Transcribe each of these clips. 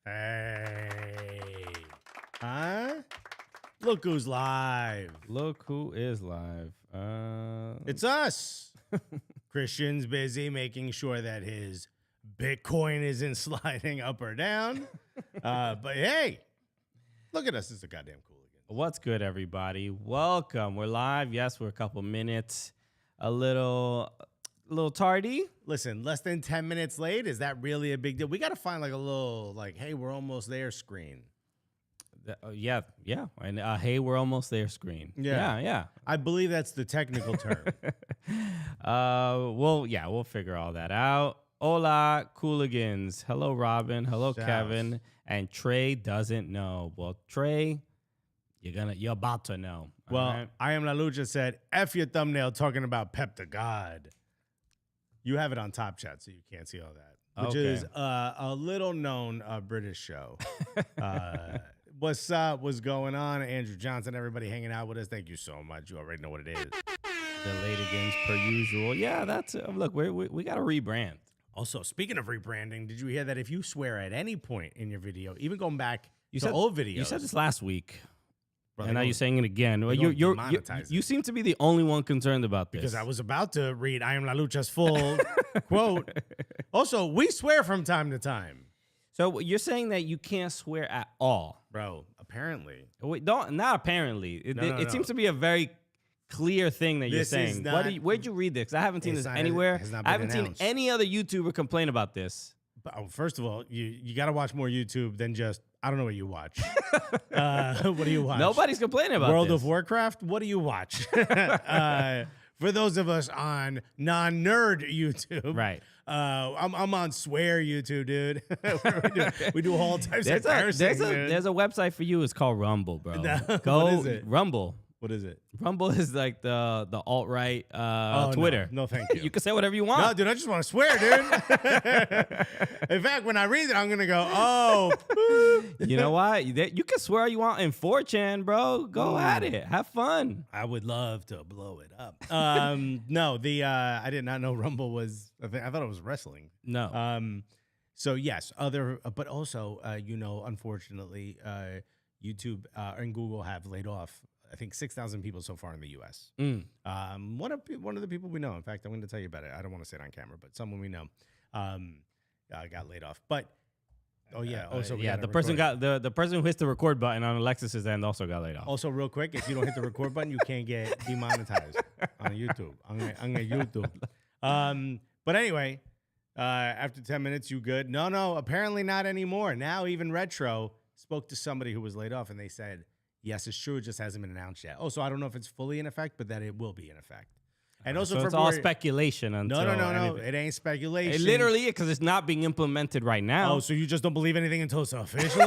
Hey. Huh? Look who's live. Look who is live. It's us. Christian's busy making sure that his Bitcoin isn't sliding up or down. But hey, look at us. It's a goddamn Cooligans. What's good, everybody? Welcome. We're live. Yes, we're a couple minutes. A little tardy. Listen, less than 10 minutes late. Is that really a big deal? We got to find like a little, like, hey, we're almost there screen. Yeah. And hey, we're almost there screen. Yeah. I believe that's the technical term. We'll figure all that out. Hola, Cooligans. Hello, Robin. Hello, Shouts. Kevin. And Trey doesn't know. Well, Trey, you're about to know. Well, right? I Am La Lucha said, F your thumbnail talking about Pep the God. You have it on Top Chat, so you can't see all that, which is a little-known British show. What's up? What's going on? Andrew Johnson, everybody hanging out with us. Thank you so much. You already know what it is. The Latigans, per usual. Yeah, that's look. We got to rebrand. Also, speaking of rebranding, did you hear that if you swear at any point in your video, even going back to old videos, you said this last week. Bro, And now you're saying it again. Well, you seem to be the only one concerned about this. Because I was about to read I Am La Lucha's full quote. Also, we swear from time to time. So you're saying that you can't swear at all, Bro, apparently. Wait, not apparently. It seems to be a very clear thing that you're saying. Where'd you read this? 'Cause I haven't seen this anywhere. I haven't seen any other YouTuber complain about this. But, first of all, you got to watch more YouTube than just, I don't know what you watch. What do you watch? Nobody's complaining about World this. of Warcraft? What do you watch? For those of us on non-nerd YouTube. Right. I'm on swear YouTube, dude. we do all types of embarrassing, there's a website for you. It's called Rumble, bro. Go what is it? Rumble. What is it? Rumble is like the alt-right Twitter. No, thank you. You can say whatever you want. No, dude, I just want to swear, dude. In fact, when I read it, I'm going to go, oh. You know what? You can swear all you want in 4chan, bro. Go at it. Have fun. I would love to blow it up. No, I did not know Rumble was, I thought it was wrestling. No. So yes, but also, unfortunately, YouTube and Google have laid off, I think, 6,000 people so far in the U.S. One of the people we know, in fact, I'm going to tell you about it. I don't want to say it on camera, but someone we know got laid off. But the person the person who hits the record button on Alexis's end also got laid off. Also, real quick, if you don't hit the record button, you can't get demonetized on YouTube. On YouTube. But anyway, after 10 minutes, you good? No, apparently not anymore. Now even Retro spoke to somebody who was laid off, and they said, yes, it's true. It just hasn't been announced yet. Oh, so I don't know if it's fully in effect, but that it will be in effect. And also, so it's all speculation until no. It ain't speculation. It literally, because it's not being implemented right now. Oh, so you just don't believe anything until it's official?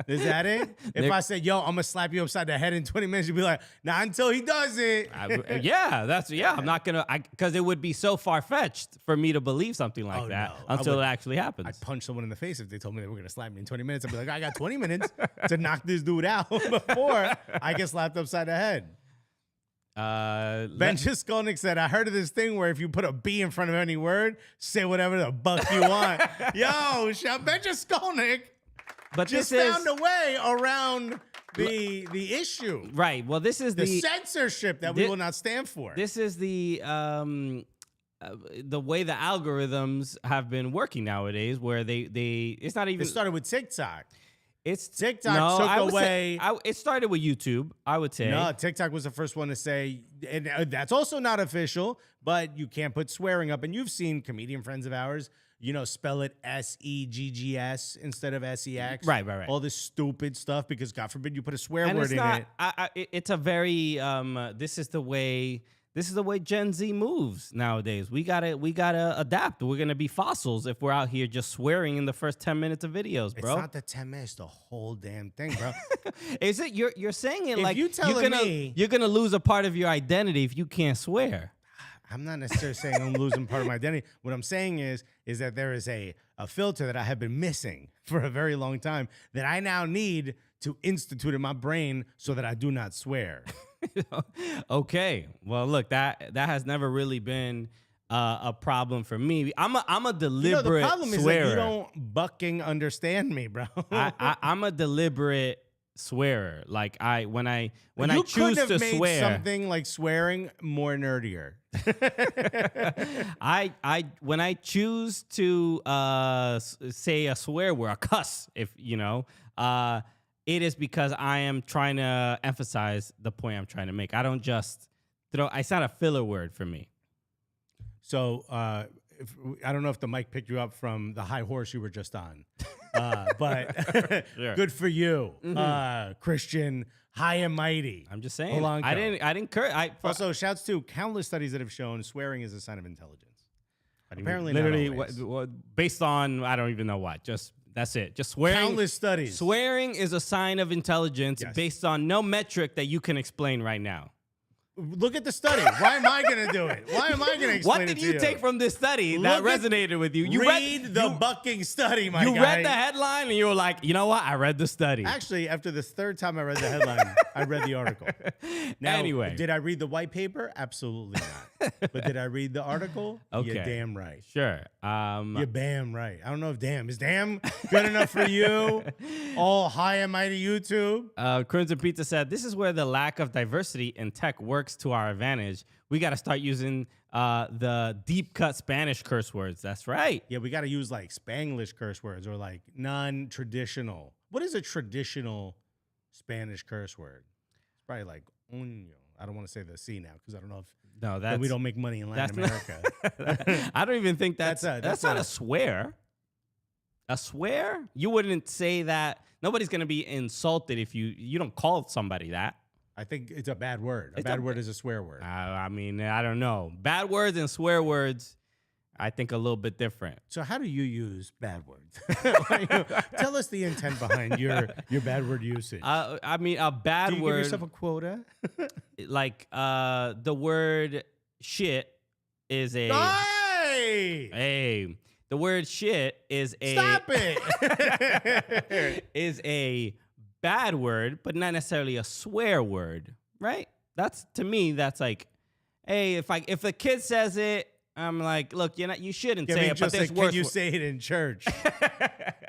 Is that it? If I said, yo, I'm gonna slap you upside the head in 20 minutes, you'd be like, nah, until he does it. I'm not gonna, because it would be so far fetched for me to believe something like that until it actually happens. I'd punch someone in the face if they told me they were gonna slap me in 20 minutes. I'd be like, I got 20 minutes to knock this dude out before I get slapped upside the head. Ben Skolnick said, I heard of this thing where if you put a B in front of any word, say whatever the buck you want. Yo, Ben Skolnick just found a way around the issue. Right. Well, this is the censorship that we will not stand for. This is the way the algorithms have been working nowadays, where it's not even. It started with TikTok. TikTok took away. It started with YouTube, I would say. No, TikTok was the first one to say, and that's also not official, but you can't put swearing up. And you've seen comedian friends of ours, spell it SEGGS instead of SEX. Right. All this stupid stuff because God forbid you put a swear word in it. It's a very, this is the way Gen Z moves nowadays. We gotta adapt. We're gonna be fossils if we're out here just swearing in the first 10 minutes of videos, bro. It's not the 10 minutes, the whole damn thing, bro. Is it? You're saying it if like you're gonna lose a part of your identity if you can't swear. I'm not necessarily saying I'm losing part of my identity. What I'm saying is that there is a filter that I have been missing for a very long time that I now need to institute in my brain so that I do not swear. Okay. Well, look, that has never really been a problem for me. I'm a deliberate the problem swearer. is that you don't bucking understand me, bro. I'm a deliberate swearer. Like when I you choose could have to made swear, something like swearing more nerdier. when I choose to say a swear word, a cuss, if you know, it is because I am trying to emphasize the point I'm trying to make. I don't just throw. It's not a filler word for me. So I don't know if the mic picked you up from the high horse you were just on, but Sure. good for you, Christian, high and mighty. I'm just saying. Polanco. I didn't curse. Also, shouts to countless studies that have shown swearing is a sign of intelligence. Apparently, literally, not always. based on I don't even know what. Just that's it. Just swearing. Countless studies. Swearing is a sign of intelligence based on no metric that you can explain right now. Look at the study. Why am I going to do it? Why am I going to explain it to you? What did you take from this study that resonated with you? You read the bucking study, my guy. You read the headline and you were like, you know what? I read the study. Actually, after the third time I read the headline, I read the article. Now, anyway. Did I read the white paper? Absolutely not. But did I read the article? Okay. You're damn right. Sure. You're damn right. I don't know if damn. Is damn good enough for you? All high and mighty YouTube? Crimson Pizza said, this is where the lack of diversity in tech works to our advantage. We got to start using the deep cut Spanish curse words. That's right. Yeah, we got to use like Spanglish curse words or like non-traditional. What is a traditional Spanish curse word? It's probably like uño. I don't want to say the C now because I don't know if that we don't make money in Latin America. I don't even think that's not a swear. A swear? You wouldn't say that. Nobody's going to be insulted if you don't call somebody that. I think it's a bad word. A bad word is a swear word. I mean, I don't know. Bad words and swear words, I think a little bit different. So how do you use bad words? Tell us the intent behind your bad word usage. I mean, a bad do you word. give yourself a quota? Like the word shit is a. Hey, the word shit is a. Stop it. Is a bad word, but not necessarily a swear word, right? That's to me. That's like, hey, if a kid says it, I'm like, look, you shouldn't say it, but there's worse. Can you say it in church?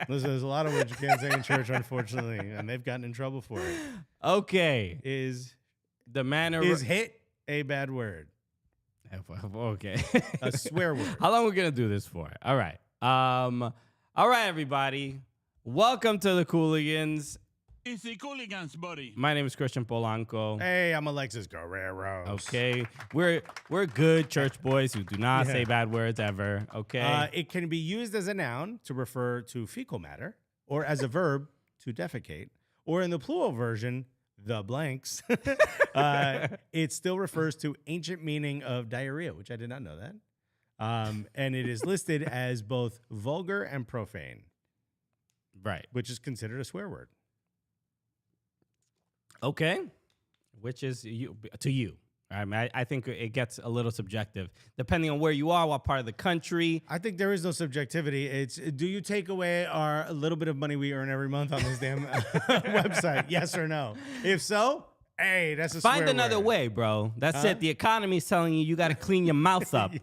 Listen, there's a lot of words you can't say in church, unfortunately, and they've gotten in trouble for it. Okay, is hit a bad word? Okay, a swear word. How long are we gonna do this for? All right, everybody, welcome to the Cooligans. It's the Cooligans, buddy. My name is Christian Polanco. Hey, I'm Alexis Guerrero. Okay, we're good church boys who do not say bad words ever. Okay, it can be used as a noun to refer to fecal matter, or as a verb to defecate, or in the plural version, the blanks. It still refers to ancient meaning of diarrhea, which I did not know that. And it is listed as both vulgar and profane, right? Which is considered a swear word. Okay, which is to you. I mean, I think it gets a little subjective depending on where you are, what part of the country. I think there is no subjectivity. It's do you take away our little bit of money we earn every month on this damn website? Yes or no? If so, hey, that's a find swear another word. way, bro. That's it. The economy's telling you got to clean your mouth up.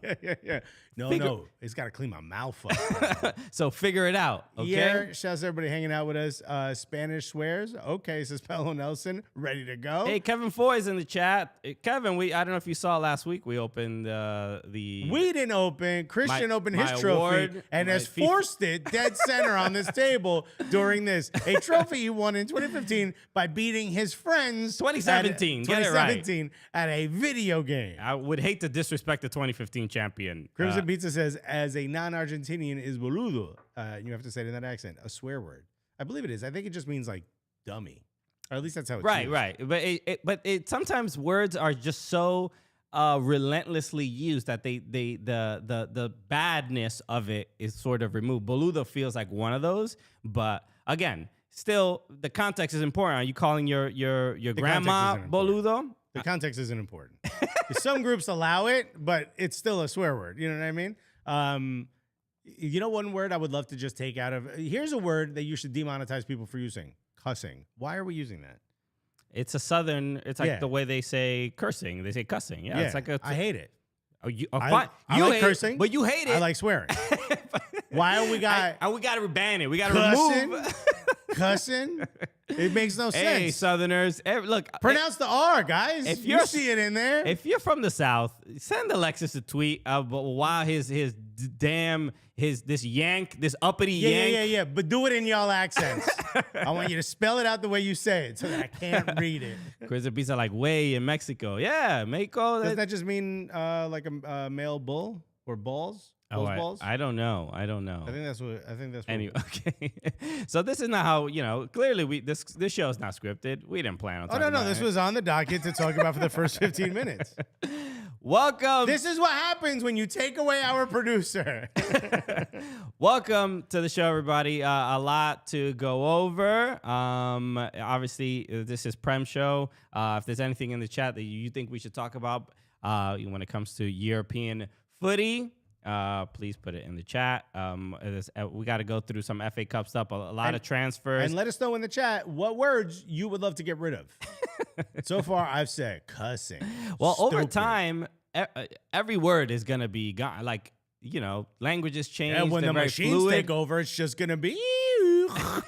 Yeah. No, it's got to clean my mouth up. So figure it out, okay? Yeah, shouts to everybody hanging out with us. Spanish swears. Okay, says Pelo Nelson, ready to go. Hey, Kevin Foy's in the chat. Kevin, I don't know if you saw last week, we opened the... We didn't open. Christian opened his trophy award, and has forced it dead center on this table during this. A trophy he won in 2015 by beating his friends. 2017, get it right. 2017 at a video game. I would hate to disrespect the 2015 champion. Crimson Pizza says, as a non-Argentinian is boludo. You have to say it in that accent, a swear word. I believe it is. I think it just means like dummy. Or at least that's how it's used. Right. But it sometimes words are just so relentlessly used that the badness of it is sort of removed. Boludo feels like one of those, but again, still the context is important. Are you calling your grandma boludo? The context isn't important. Some groups allow it, but it's still a swear word. You know what I mean? You know, one word I would love to just take out of. Here's a word that you should demonetize people for using: cussing. Why are we using that? It's a southern. It's like the way they say cursing. They say cussing. Yeah. It's like I hate it. Oh, I you like hate cursing, it, but you hate it. I like swearing. Why we got we got to ban it. We got to cussing? remove. Cussing? It makes no Hey, sense. Look, Pronounce the R, guys. if You you're- see it in there. if you're from the South, send Alexis a tweet while this uppity yank. Yeah. But do it in y'all accents. I want you to spell it out the way you say it so that I can't read it. Chris Pizza like way in Mexico. Yeah, Mexico. Doesn't that just mean like a male bull or balls? Those balls? I don't know. I think that's what. Anyway, okay. So this is not how, clearly this show is not scripted. We didn't plan on Oh talking no, about this it. was on the docket to talk about for the first 15 minutes. Welcome. This is what happens when you take away our producer. Welcome to the show, everybody. A lot to go over. Obviously, this is Prem Show. If there's anything in the chat that you think we should talk about when it comes to European footy, please put it in the chat. We got to go through some FA Cup stuff, a lot of transfers. And let us know in the chat what words you would love to get rid of. So far, I've said cussing. Well, over stupid. time, every word is going to be gone. Like, languages change. And when they're the very machines fluid. take over, it's just going to be...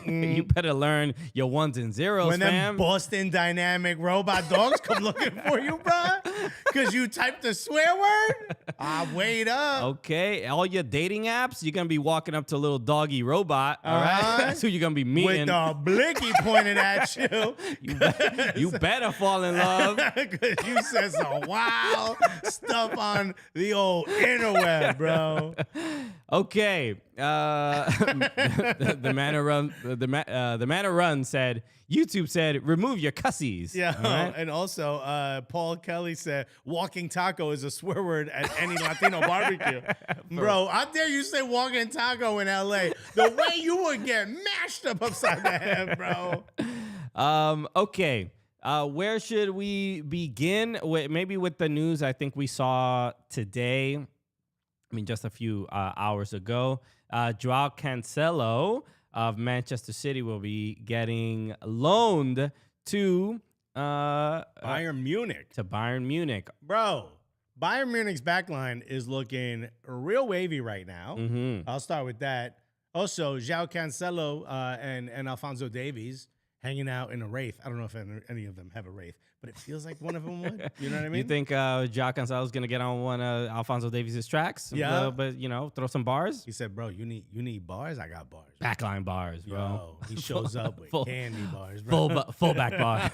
You better learn your ones and zeros, When them fam. Boston Dynamic robot dogs come looking for you, bruh, because you typed a swear word, wait up. Okay, all your dating apps, you're gonna be walking up to a little doggy robot. All right, that's who you're gonna be meeting. With the blicky pointed at you. You better fall in love. Because you said some wild stuff on the old interweb, bro. Okay, the man who run said. YouTube said, remove your cussies. Yeah, all right? and also Paul Kelly said, walking taco is a swear word at any Latino barbecue. Bro, I dare you say walking taco in LA. The way you would get mashed up upside the head, bro. Okay. Where should we begin? Maybe with the news I think we saw today. I mean, just a few hours ago. Joao Cancelo of Manchester City will be getting loaned to Bayern Munich. To Bayern Munich. Bro, Bayern Munich's backline is looking real wavy right now. Mm-hmm. I'll start with that. Also, Joao Cancelo and Alphonso Davies hanging out in a Wraith. I don't know if any of them have a Wraith, but it feels like one of them would. You know what I mean? You think Joao Cancelo is going to get on one of Alphonso Davies' tracks? Yeah. But, throw some bars? He said, bro, you need bars? I got bars. Backline bars, bro. Yo, he shows up with Full- candy bars, bro. Fullback bar.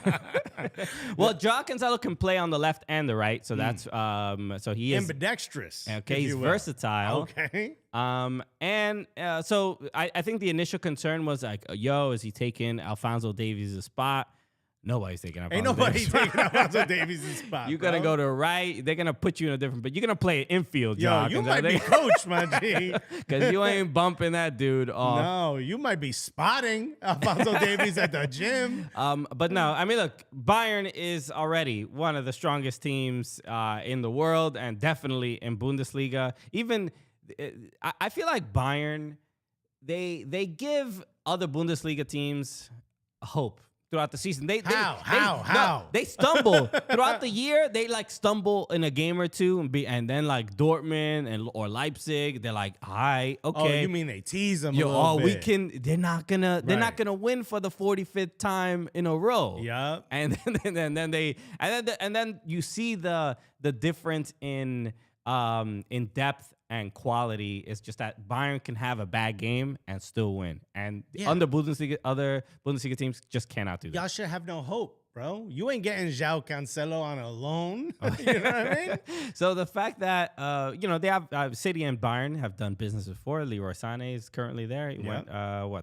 Well, Joao Cancelo can play on the left and the right, so that's so he is ambidextrous. okay. if He's you will. versatile. Okay. So I think the initial concern was like, yo, is he taking Alphonso Davies' spot? Nobody's taking Alphonso Ain't nobody Davies' taking Alphonso Davies' spot. You're gonna bro. go to right. They're gonna put you in a different, but you're gonna play infield, Yo, Joao you Cancelo. might be coach, my G. Because you ain't bumping that dude off. No, you might be spotting Alphonso Davies at the gym. But no, I mean, look, Bayern is already one of the strongest teams in the world and definitely in Bundesliga. Even I feel like Bayern, they give other Bundesliga teams hope throughout the season. How? They stumble throughout the year. They like stumble in a game or two and then like Dortmund or Leipzig, they're like, all right, okay. Oh, you mean they tease them a little we bit. can. They're not gonna win for the 45th time in a row. Yup. And then you see the difference in depth and quality. Is just that Bayern can have a bad game and still win, and other Bundesliga teams just cannot do that. Y'all should have no hope, bro. You ain't getting Joao Cancelo on a loan. You know what I mean? So the fact that they have City and Bayern have done business before. Leroy Sané is currently there. He went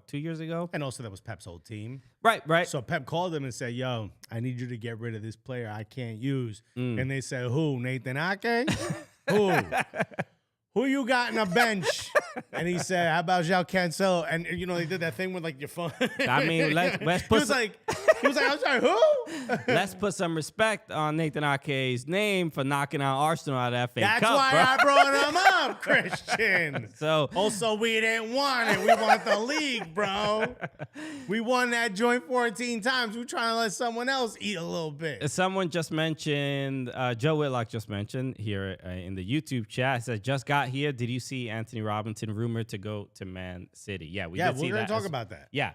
2 years ago. And also that was Pep's whole team. Right. So Pep called them and said, yo, I need you to get rid of this player I can't use. And they said, who? Nathan Ake? Who? Who you got in a bench? And he said, how about Joao Cancelo? And, they did that thing with, like, your phone. I mean, let's He put was some, like, He was like, I'm sorry, who? Let's put some respect on Nathan Ake's name for knocking out Arsenal out of FA That's Cup, why bro. I brought him up, Christian. So Also, we didn't want it. We want the league, bro. We won that joint 14 times. We're trying to let someone else eat a little bit. someone just mentioned, Joe Whitlock just mentioned here in the YouTube chat, it says, just got here. Did you see Anthony Robinson rumored to go to Man City? Yeah, we did see we're that. gonna talk about that. Yeah.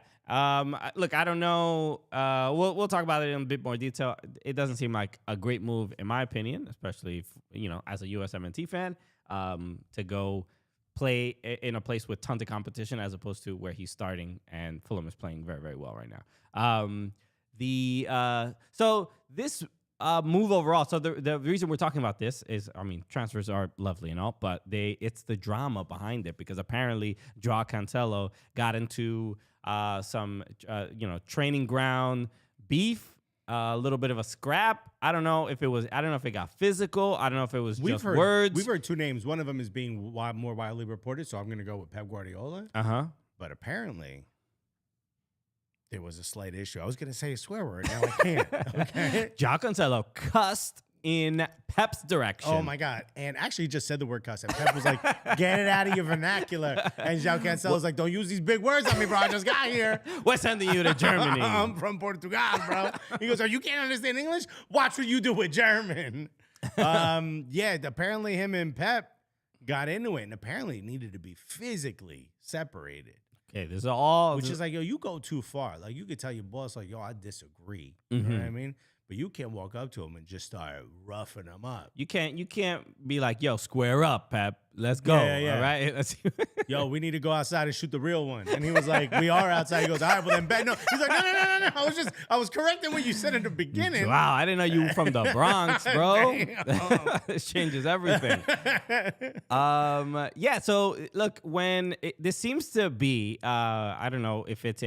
Look, I don't know. We'll talk about it in a bit more detail. It doesn't seem like a great move, in my opinion, especially if, as a USMNT fan, to go play in a place with tons of competition as opposed to where he's starting, and Fulham is playing very, very well right now. So this move overall. So the reason we're talking about this is, transfers are lovely and all, but it's the drama behind it, because apparently Joao Cancelo got into some training ground beef, a little bit of a scrap. I don't know if it got physical. I don't know if it was just words. We've heard two names. One of them is being more widely reported, so I'm going to go with Pep Guardiola. But apparently, there was a slight issue. I was going to say a swear word. Now I can't. Okay. Joao Cancelo cussed in Pep's direction. Oh, my God. And actually just said the word cuss. And Pep was like, get it out of your vernacular. And Joao Cancelo was like, don't use these big words on me, bro. I just got here. We're sending you to Germany. I'm from Portugal, bro. He goes, you can't understand English? Watch what you do with German. Apparently him and Pep got into it. And apparently it needed to be physically separated. Okay, this is all... Which is like, yo, you go too far. Like, you could tell your boss, like, yo, I disagree. You know what I mean? But you can't walk up to him and just start roughing him up. You can't be like, yo, square up, Pep. Let's go. Yeah. All right? Yo, we need to go outside and shoot the real one. And he was like, we are outside. He goes, all right, well then bet. No. He's like, no. I was correcting what you said in the beginning. Wow, I didn't know you were from the Bronx, bro. This changes everything. So look, this seems to be, I don't know if it's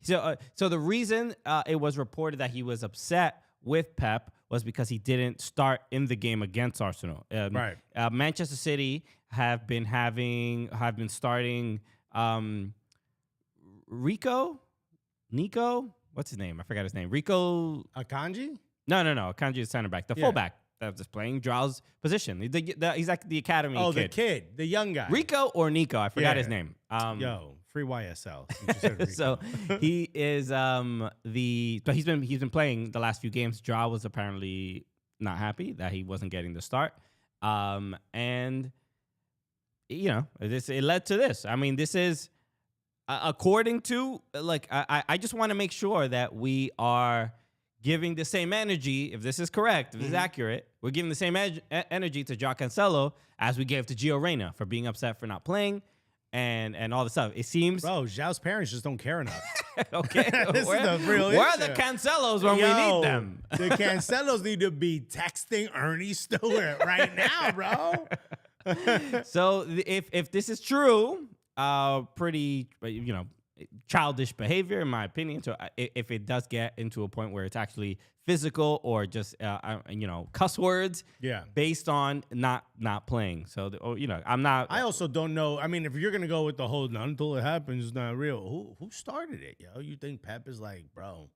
so the reason it was reported that he was upset with Pep was because he didn't start in the game against Arsenal. Right. Manchester City have been starting Nico, what's his name? I forgot his name. Rico Akanji? No. Akanji is center back. The fullback that was playing Joao's position. He's like the academy kid. Oh, the kid, the young guy. Rico or Nico? I forgot his name. Yo, free YSL. You just said Rico. So he is but he's been playing the last few games. Joao was apparently not happy that he wasn't getting the start. And it led to this. I mean, this is according to I just want to make sure that we are giving the same energy, if this is correct, if this is accurate, we're giving the same energy to Joao Cancelo as we gave to Gio Reyna for being upset for not playing and all this stuff. It seems... Bro, Joao's parents just don't care enough. Okay. This is the real Where are issue. the Cancelos when we need them? The Cancelos need to be texting Ernie Stewart right now, bro. So if this is true, pretty, childish behavior, in my opinion. So if it does get into a point where it's actually physical or just cuss words, based on not playing. So I'm not. I also don't know. I mean, if you're gonna go with the whole "not until it happens" it's not real. Who started it, yo? You think Pep is like, bro,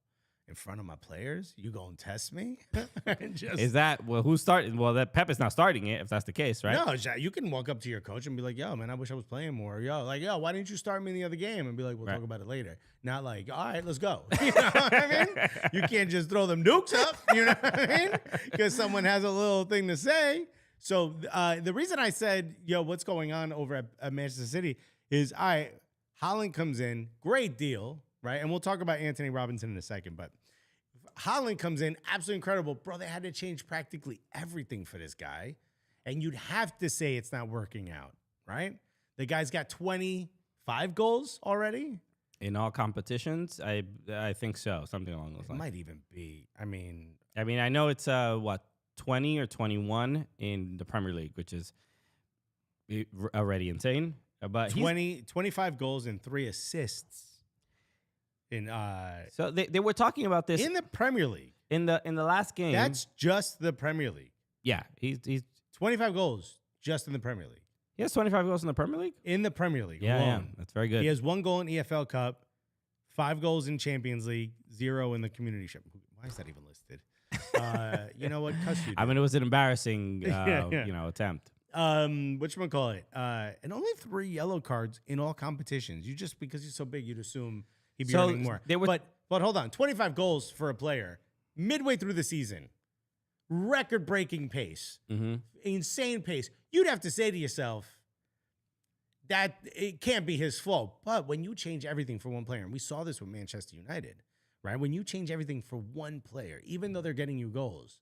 in front of my players, you gonna test me? Is that who started? Well, that Pep is not starting it, if that's the case, right? No, you can walk up to your coach and be like, yo, man, I wish I was playing more. Yo, why didn't you start me in the other game? And be like, we'll talk about it later. Not like, all right, let's go. You know what I mean? You can't just throw them nukes up, you know what I mean? Because someone has a little thing to say. So the reason I said, yo, what's going on over at Manchester City is, all right, Haaland comes in, great deal, right? And we'll talk about Anthony Robinson in a second, but Haaland comes in, absolutely incredible. Bro, they had to change practically everything for this guy. And you'd have to say it's not working out, right? The guy's got 25 goals already. In all competitions, I think so. Something along those lines. It might even be. I mean, I know it's 20 or 21 in the Premier League, which is already insane. But 25 goals and 3 assists. So they were talking about this in the Premier League. In the last game. That's just the Premier League. Yeah, he's 25 goals just in the Premier League. He has 25 goals in the Premier League? In the Premier League Yeah, alone. that's very good. He has 1 goal in EFL Cup, 5 goals in Champions League, 0 in the Community Shield. Why is that even listed? You know what? Cuss you. I mean, it was an embarrassing, Yeah. attempt. Whatchamacallit? And only 3 yellow cards in all competitions. You just, because he's so big, you'd assume he'd be earning more. But hold on, 25 goals for a player midway through the season. Record-breaking pace. Insane pace. You'd have to say to yourself that it can't be his fault. But when you change everything for one player, and we saw this with Manchester United, right? When you change everything for one player, even though they're getting you goals,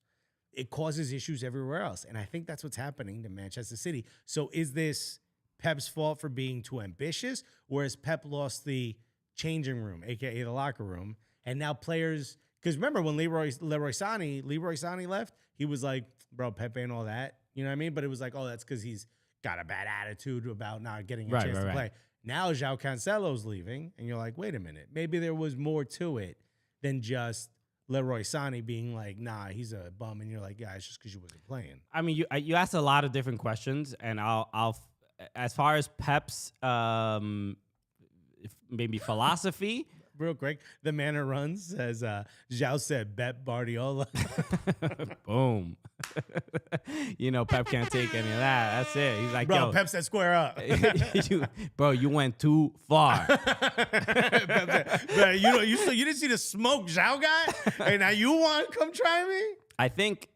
it causes issues everywhere else. And I think that's what's happening to Manchester City. So is this Pep's fault for being too ambitious, or has Pep lost the changing room, a.k.a. the locker room, and now players... Because remember when Leroy Sané left, he was like, bro, Pep ain't all that. You know what I mean? But it was like, oh, that's because he's got a bad attitude about not getting a chance to play. Now Joao Cancelo's leaving, and you're like, wait a minute. Maybe there was more to it than just Leroy Sané being like, nah, he's a bum. And you're like, yeah, it's just because you wasn't playing. I mean, you asked a lot of different questions, and I'll as far as Pep's maybe philosophy... Real quick, the man who runs says, Joao said, bet Guardiola. Boom. Pep can't take any of that. That's it. He's like, bro, yo. Pep said square up. you went too far. But you didn't see the smoke Joao guy? And now you want to come try me? I think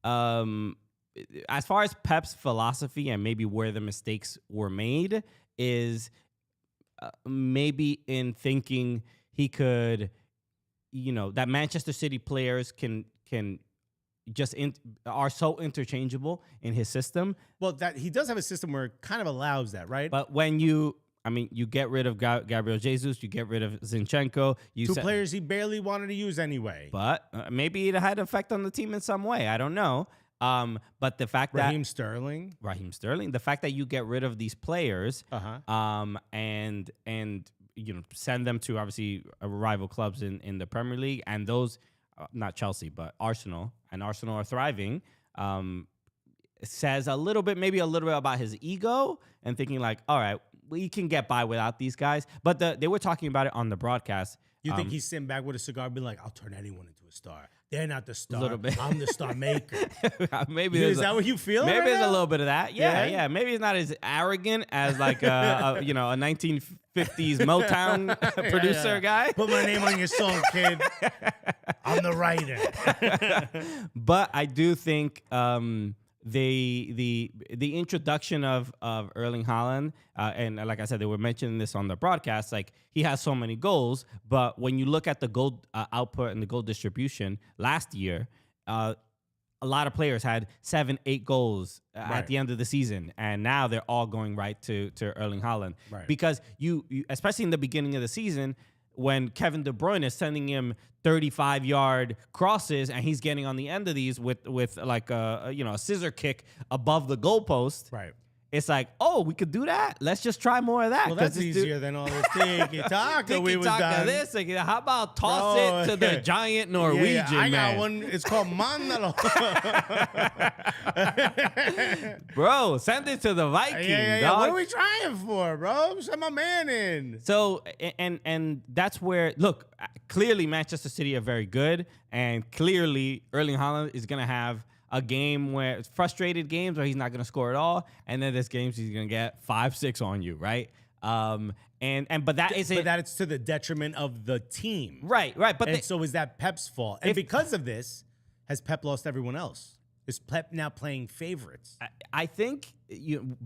as far as Pep's philosophy and maybe where the mistakes were made is... maybe in thinking he could, that Manchester City players can just are so interchangeable in his system. Well, that he does have a system where it kind of allows that, right? But when you get rid of Gabriel Jesus, you get rid of Zinchenko. 2 players he barely wanted to use anyway. But maybe it had an effect on the team in some way. I don't know. But the fact Raheem Sterling, the fact that you get rid of these players, and send them to obviously rival clubs in the Premier League, and those, not Chelsea, but Arsenal are thriving, says maybe a little bit about his ego and thinking like, all right, we can get by without these guys. But they were talking about it on the broadcast. You think he's sitting back with a cigar, being like, I'll turn anyone into a star. They're not the star. Little bit. I'm the star maker. Maybe is that what you feel? Maybe right there's now? a little bit of that. Yeah. Maybe he's not as arrogant as like a 1950s Motown producer guy. Put my name on your song, kid. I'm the writer. But I do think the introduction of Erling Haaland, and like I said, they were mentioning this on the broadcast, like he has so many goals, but when you look at the goal output and the goal distribution last year, a lot of players had 7-8 goals at the end of the season, and now they're all going right to Erling Haaland. Right. Because you, especially in the beginning of the season, when Kevin De Bruyne is sending him 35-yard crosses and he's getting on the end of these with like a scissor kick above the goalpost. Right. It's like, oh, we could do that. Let's just try more of that. Well, that's easier than all this tiki-taka we was done. This. Like, how about toss it to the giant Norwegian I man? got one. It's called Mandalo. Bro, send it to the Vikings, dog. What are we trying for, bro? Send my man in. So, and that's where, look, clearly Manchester City are very good, and clearly Erling Haaland is going to have a game where it's frustrated games where he's not going to score at all, and then there's games he's going to get 5-6 on you, right? But it's to the detriment of the team, right? But so is that Pep's fault? And because of this, has Pep lost everyone else? Is Pep now playing favorites? I think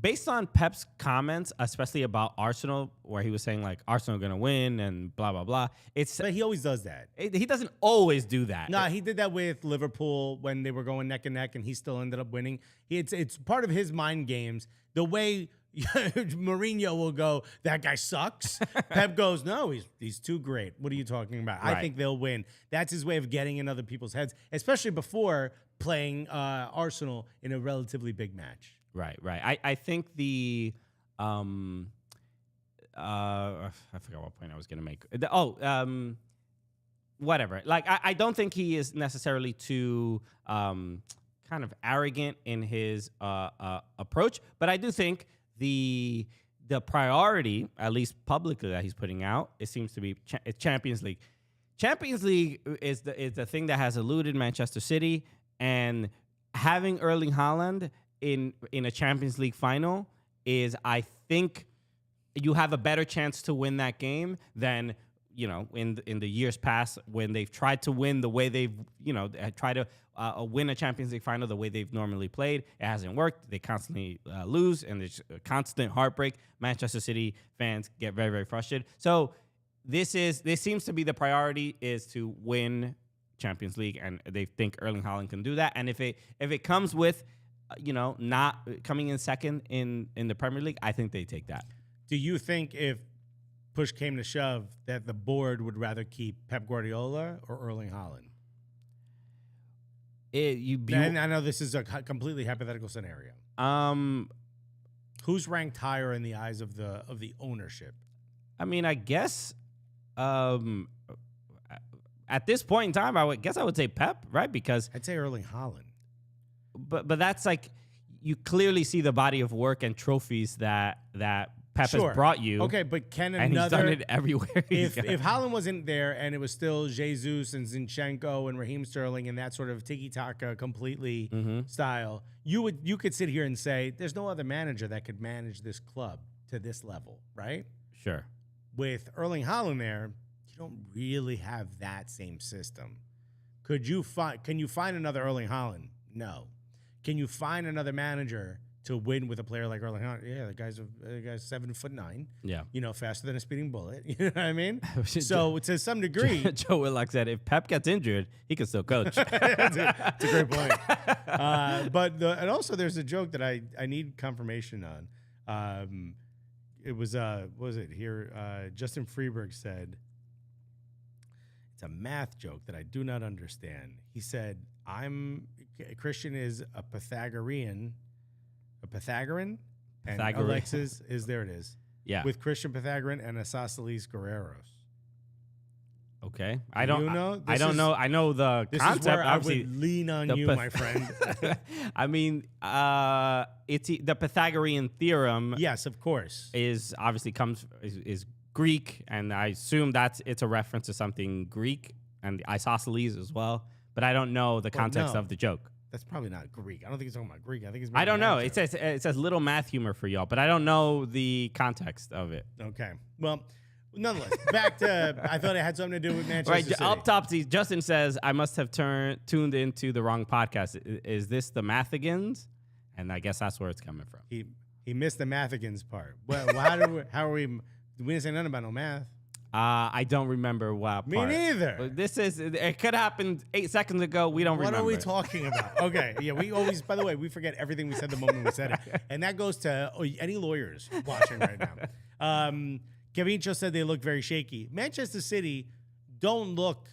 based on Pep's comments, especially about Arsenal, where he was saying like Arsenal are going to win and blah blah blah. But he always does that. He doesn't always do that. No, he did that with Liverpool when they were going neck and neck, and he still ended up winning. It's part of his mind games. The way Mourinho will go, that guy sucks. Pep goes, no, he's too great. What are you talking about? Right. I think they'll win. That's his way of getting in other people's heads, especially before playing Arsenal in a relatively big match. Right. I think I forgot what point I was going to make. Whatever. Like, I don't think he is necessarily too kind of arrogant in his approach, but I do think the the priority, at least publicly, that he's putting out, it seems to be it's Champions League. Champions League is the thing that has eluded Manchester City, and having Erling Haaland in a Champions League final is, I think, you have a better chance to win that game than, you know, in the years past when they've tried to win the way they've, you know, try to win a Champions League final the way they've normally played. It hasn't worked. They constantly lose, and there's a constant heartbreak. Manchester City fans get very, very frustrated. So this seems to be the priority, is to win Champions League, and they think Erling Haaland can do that. And if it comes with, you know, not coming in second in the Premier League, I think they take that. Do you think if push came to shove that the board would rather keep Pep Guardiola or Erling Haaland? And I know this is a completely hypothetical scenario. Who's ranked higher in the eyes of the ownership? I mean, I guess at this point in time, I would say Pep, right? Because I'd say Erling Haaland. But that's like, you clearly see the body of work and trophies that Pep has brought you. Okay, but and he's done it everywhere. If Haaland wasn't there and it was still Jesus and Zinchenko and Raheem Sterling and that sort of tiki-taka completely style, you could sit here and say there's no other manager that could manage this club to this level, right? Sure. With Erling Haaland there, you don't really have that same system. Can you find another Erling Haaland? No. Can you find another manager to win with a player like Erling Haaland? Yeah, the guy's 7'9". Yeah, you know, faster than a speeding bullet. You know what I mean? So to some degree, Joe Willock said if Pep gets injured, he can still coach. It's a great point. And also there's a joke that I need confirmation on. It was what was it here? Justin Freeberg said it's a math joke that I do not understand. He said, Christian is a Pythagorean, and Alexis is, there it is. Yeah. With Christian Pythagorean and Isosceles Guerreros. Okay. I don't know. I know the this concept. Is where obviously, I would lean on you, my friend. I mean, it's the Pythagorean theorem. Yes, of course. Is Greek, and I assume it's a reference to something Greek, and isosceles as well. But I don't know the context of the joke. That's probably not Greek. I don't think he's talking about Greek. I think it's. I don't know. It says little math humor for y'all, but I don't know the context of it. Okay. Well, nonetheless, back to I thought it had something to do with Manchester City. Up top, Justin says I must have tuned into the wrong podcast. Is this the Mathigans? And I guess that's where it's coming from. He missed the Mathigans part. Well, how are we? We didn't say nothing about no math. I don't remember what Me part. neither. It could have happened 8 seconds ago. We don't remember. What are we talking about? Okay. Yeah, we always, by the way, we forget everything we said the moment we said it. And that goes to any lawyers watching right now. Gavincho said they look very shaky. Manchester City don't look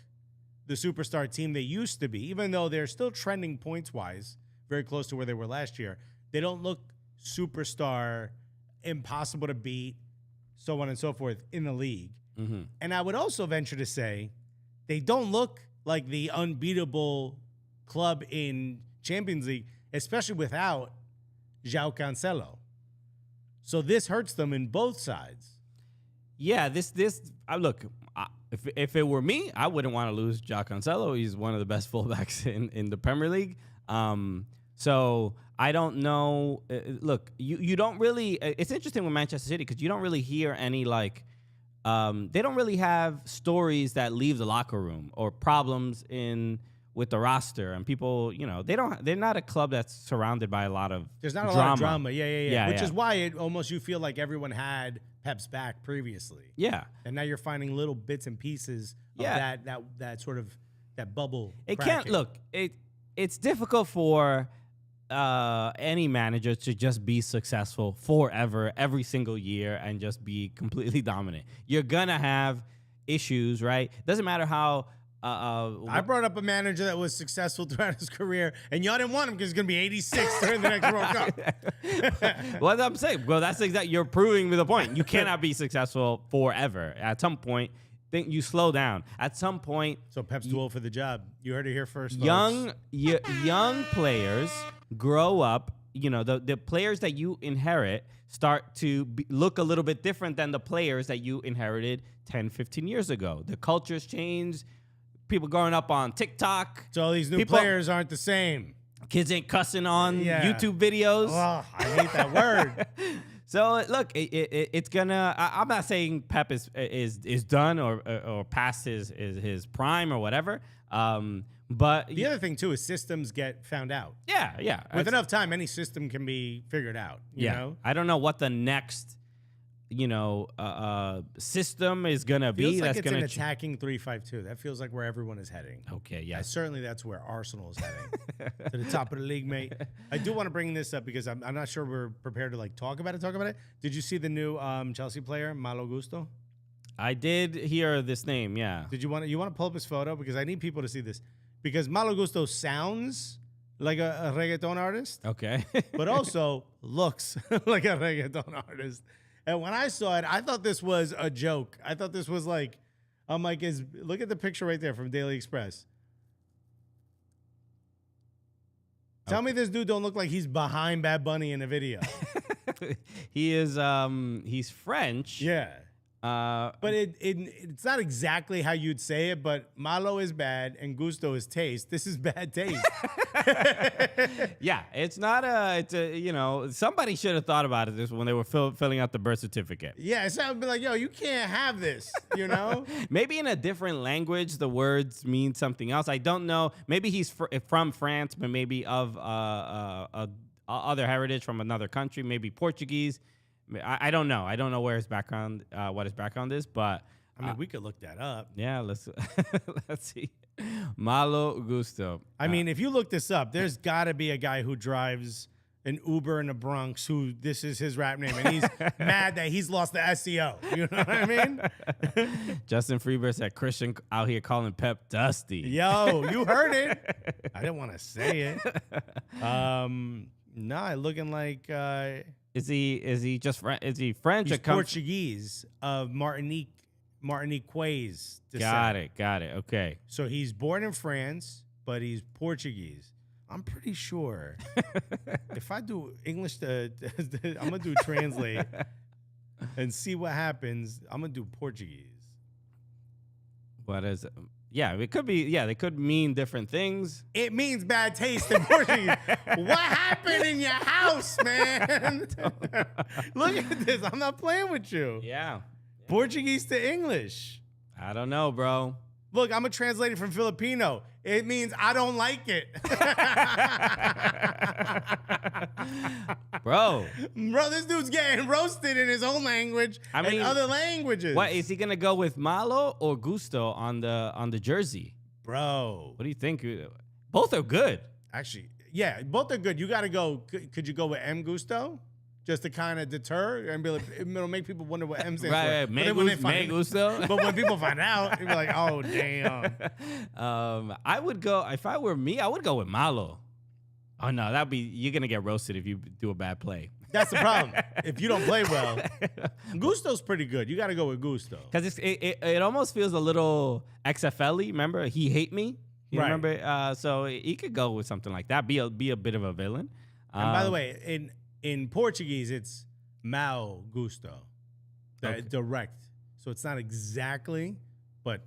the superstar team they used to be, even though they're still trending points-wise very close to where they were last year. They don't look superstar, impossible to beat, so on and so forth in the league. Mm-hmm. And I would also venture to say they don't look like the unbeatable club in Champions League, especially without Joao Cancelo. So this hurts them in both sides. Yeah, look, if it were me, I wouldn't want to lose Joao Cancelo. He's one of the best fullbacks in the Premier League. So I don't know. Look, you don't really. It's interesting with Manchester City because you don't really hear any like. They don't really have stories that leave the locker room or problems with the roster and people. You know, they're not a club that's surrounded by a lot of. There's not a lot of drama. Yeah. Which is why you feel like everyone had Pep's back previously. Yeah, and now you're finding little bits and pieces of that sort of that bubble. It cracking. can't look. It's difficult for any manager to just be successful forever, every single year, and just be completely dominant. You're gonna have issues, right? Doesn't matter how. I brought up a manager that was successful throughout his career, and y'all didn't want him because he's gonna be 86 during the next World Cup. What I'm saying, well, that's exactly. You're proving me the point. You cannot be successful forever. At some point, you slow down. At some point, so Pep's too old for the job. You heard it here first. Young players grow up the players that you inherit start to look a little bit different than the players that you inherited 10, 15 years ago. The culture's changed. People growing up on TikTok. So all these new players aren't the same. Kids ain't cussing on YouTube videos. Oh, I hate that word. So look, it's gonna. I'm not saying Pep is done or past his prime or whatever. But the other thing too is systems get found out. Yeah. With enough time, any system can be figured out. You know? I don't know what the next system is gonna be. Feels like That's it's gonna an attacking 3-5-2. That feels like where everyone is heading. Okay, yeah. Certainly that's where Arsenal is heading. To the top of the league, mate. I do want to bring this up because I'm not sure we're prepared to talk about it. Did you see the new Chelsea player, Malo Gusto? I did hear this name, yeah. Did you want to pull up his photo? Because I need people to see this. Because Malo Gusto sounds like a reggaeton artist. Okay. But also looks like a reggaeton artist. And when I saw it, I thought this was a joke. I thought this was look at the picture right there from Daily Express. Tell me this dude don't look like he's behind Bad Bunny in a video. He is, he's French. Yeah. But it's not exactly how you'd say it, but Malo is bad and Gusto is taste. This is bad taste. Yeah, it's somebody should have thought about it when they were filling out the birth certificate. Yeah, so I'd be like, yo, you can't have this, Maybe in a different language, the words mean something else. I don't know. Maybe he's from France, but maybe of other heritage from another country, maybe Portuguese. I don't know. I don't know where his background, what his background is, but I mean, we could look that up. Yeah, let's see. Malo Gusto. I mean, if you look this up, there's got to be a guy who drives an Uber in the Bronx who this is his rap name, and he's mad that he's lost the SEO. You know what I mean? Justin Freeber said Christian out here calling Pep dusty. Yo, you heard it. I didn't want to say it. Nah, looking like. Is he French? He's Portuguese of Martiniquais descent. Got it. Okay. So he's born in France, but he's Portuguese. I'm pretty sure. If I do English, I'm gonna do translate and see what happens. I'm gonna do Portuguese. What is it? Yeah, it could be. Yeah, they could mean different things. It means bad taste in Portuguese. What happened in your house, man? Look at this. I'm not playing with you. Yeah. Portuguese to English. I don't know, bro. Look, I'm going to translate it from Filipino. It means I don't like it. Bro, this dude's getting roasted in his own language and other languages. What is he gonna go with, Malo or Gusto on the jersey? Bro, what do you think? Both are good. Actually, yeah, both are good. You got to go. Could you go with M Gusto? Just to kind of deter and be like, it'll make people wonder what M stands for. Me Gusto. But when people find out, you'll be like, oh, damn. I would go, if I were me, I would go with Malo. Oh, no, you're going to get roasted if you do a bad play. That's the problem. If you don't play well, Gusto's pretty good. You got to go with Gusto. Because it almost feels a little XFL-y. Remember, He Hate Me? You right. Remember? So he could go with something like that, be a bit of a villain. And by the way, in Portuguese, it's Mau Gusto. Direct. So it's not exactly, but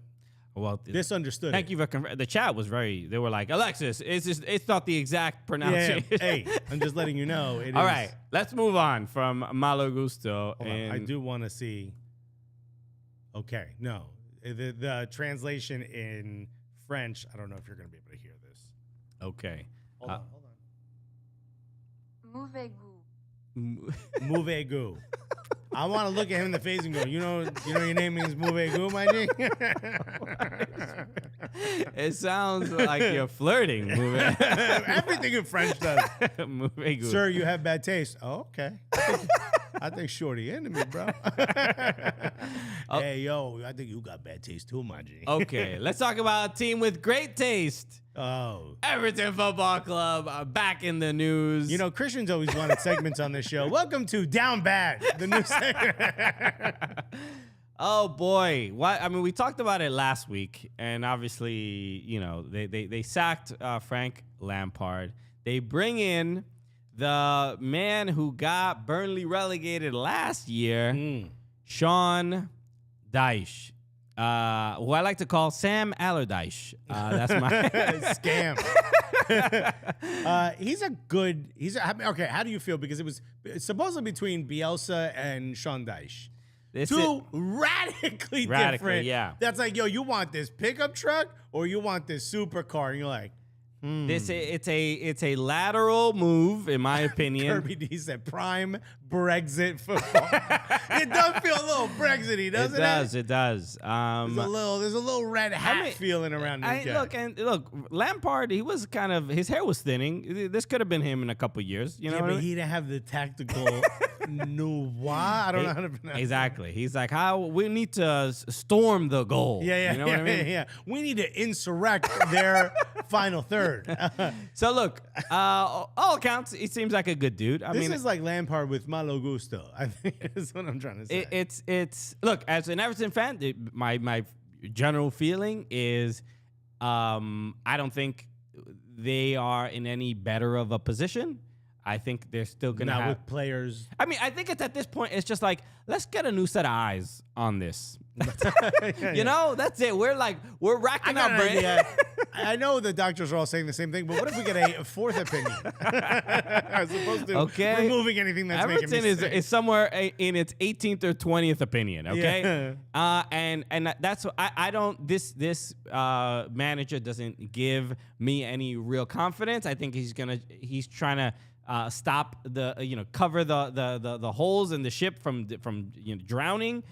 this understood. Thank you for the chat was they were like, Alexis, it's not the exact pronunciation. Yeah, hey, I'm just letting you know. All right, let's move on from Malo Gusto. I do want to see. Okay, no. The translation in French, I don't know if you're going to be able to hear this. Okay. Hold on. Mauvais goût. Mauvais goût. I want to look at him in the face and go, you know your name means mauvais goût, my G? It sounds like you're flirting. Everything in French does. Mauvais goût. Sir, you have bad taste. Oh, okay. I think Shorty into me, bro. Hey, yo, I think you got bad taste too, my G. Okay, let's talk about a team with great taste. Oh. Everton Football Club back in the news. You know, Christian's always wanted segments on this show. Welcome to Down Bad, the new segment. Oh, boy. We talked about it last week, and obviously, they sacked Frank Lampard. They bring in the man who got Burnley relegated last year, Sean Dyche, who I like to call Sam Allardyce. That's my scam. Okay, how do you feel? Because it's supposedly between Bielsa and Sean Dyche. Two radically different. Yeah. That's like, yo, you want this pickup truck or you want this supercar? And you're like, It's a lateral move, in my opinion. Kirby D said prime Brexit football. It does feel a little Brexity, doesn't it? It does. There's a little red hat feeling around this guy. Look, Lampard, he was his hair was thinning. This could have been him in a couple years. You know, but he didn't have the tactical nouveau. I don't know how to pronounce exactly. He's like, how we need to storm the goal. Yeah. You know what I mean? Yeah. We need to insurrect their final third. So look, all accounts, he seems like a good dude. This is like Lampard with malo gusto. I think is what I'm trying to say. It's look, as an Everton fan, my general feeling is, I don't think they are in any better of a position. I think they're still going to have with players. I mean, I think it's at this point, it's just like, let's get a new set of eyes on this. You know, that's it. We're racking our brain. I know the doctors are all saying the same thing, but what if we get a fourth opinion as opposed to removing anything that's Everton making me sick? is somewhere in its 18th or 20th opinion. Okay, and that's I don't. This manager doesn't give me any real confidence. I think he's trying to stop cover the holes in the ship from drowning.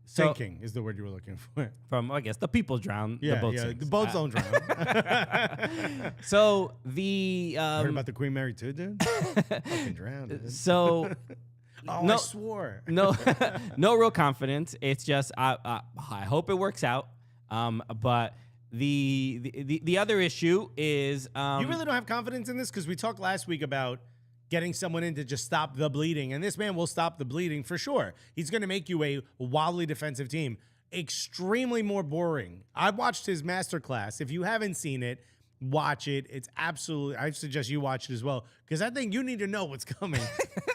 Sinking is the word you were looking for. From, I guess, the people drown. The boat sinks. The boats don't drown. So the heard about the Queen Mary too, dude? Fucking drowned. Dude. So I swore. No real confidence. It's just I hope it works out. But the other issue is you really don't have confidence in this, because we talked last week about getting someone in to just stop the bleeding. And this man will stop the bleeding for sure. He's going to make you a wildly defensive team. Extremely more boring. I watched his masterclass. If you haven't seen it, watch it. It's absolutely, I suggest you watch it as well, because I think you need to know what's coming.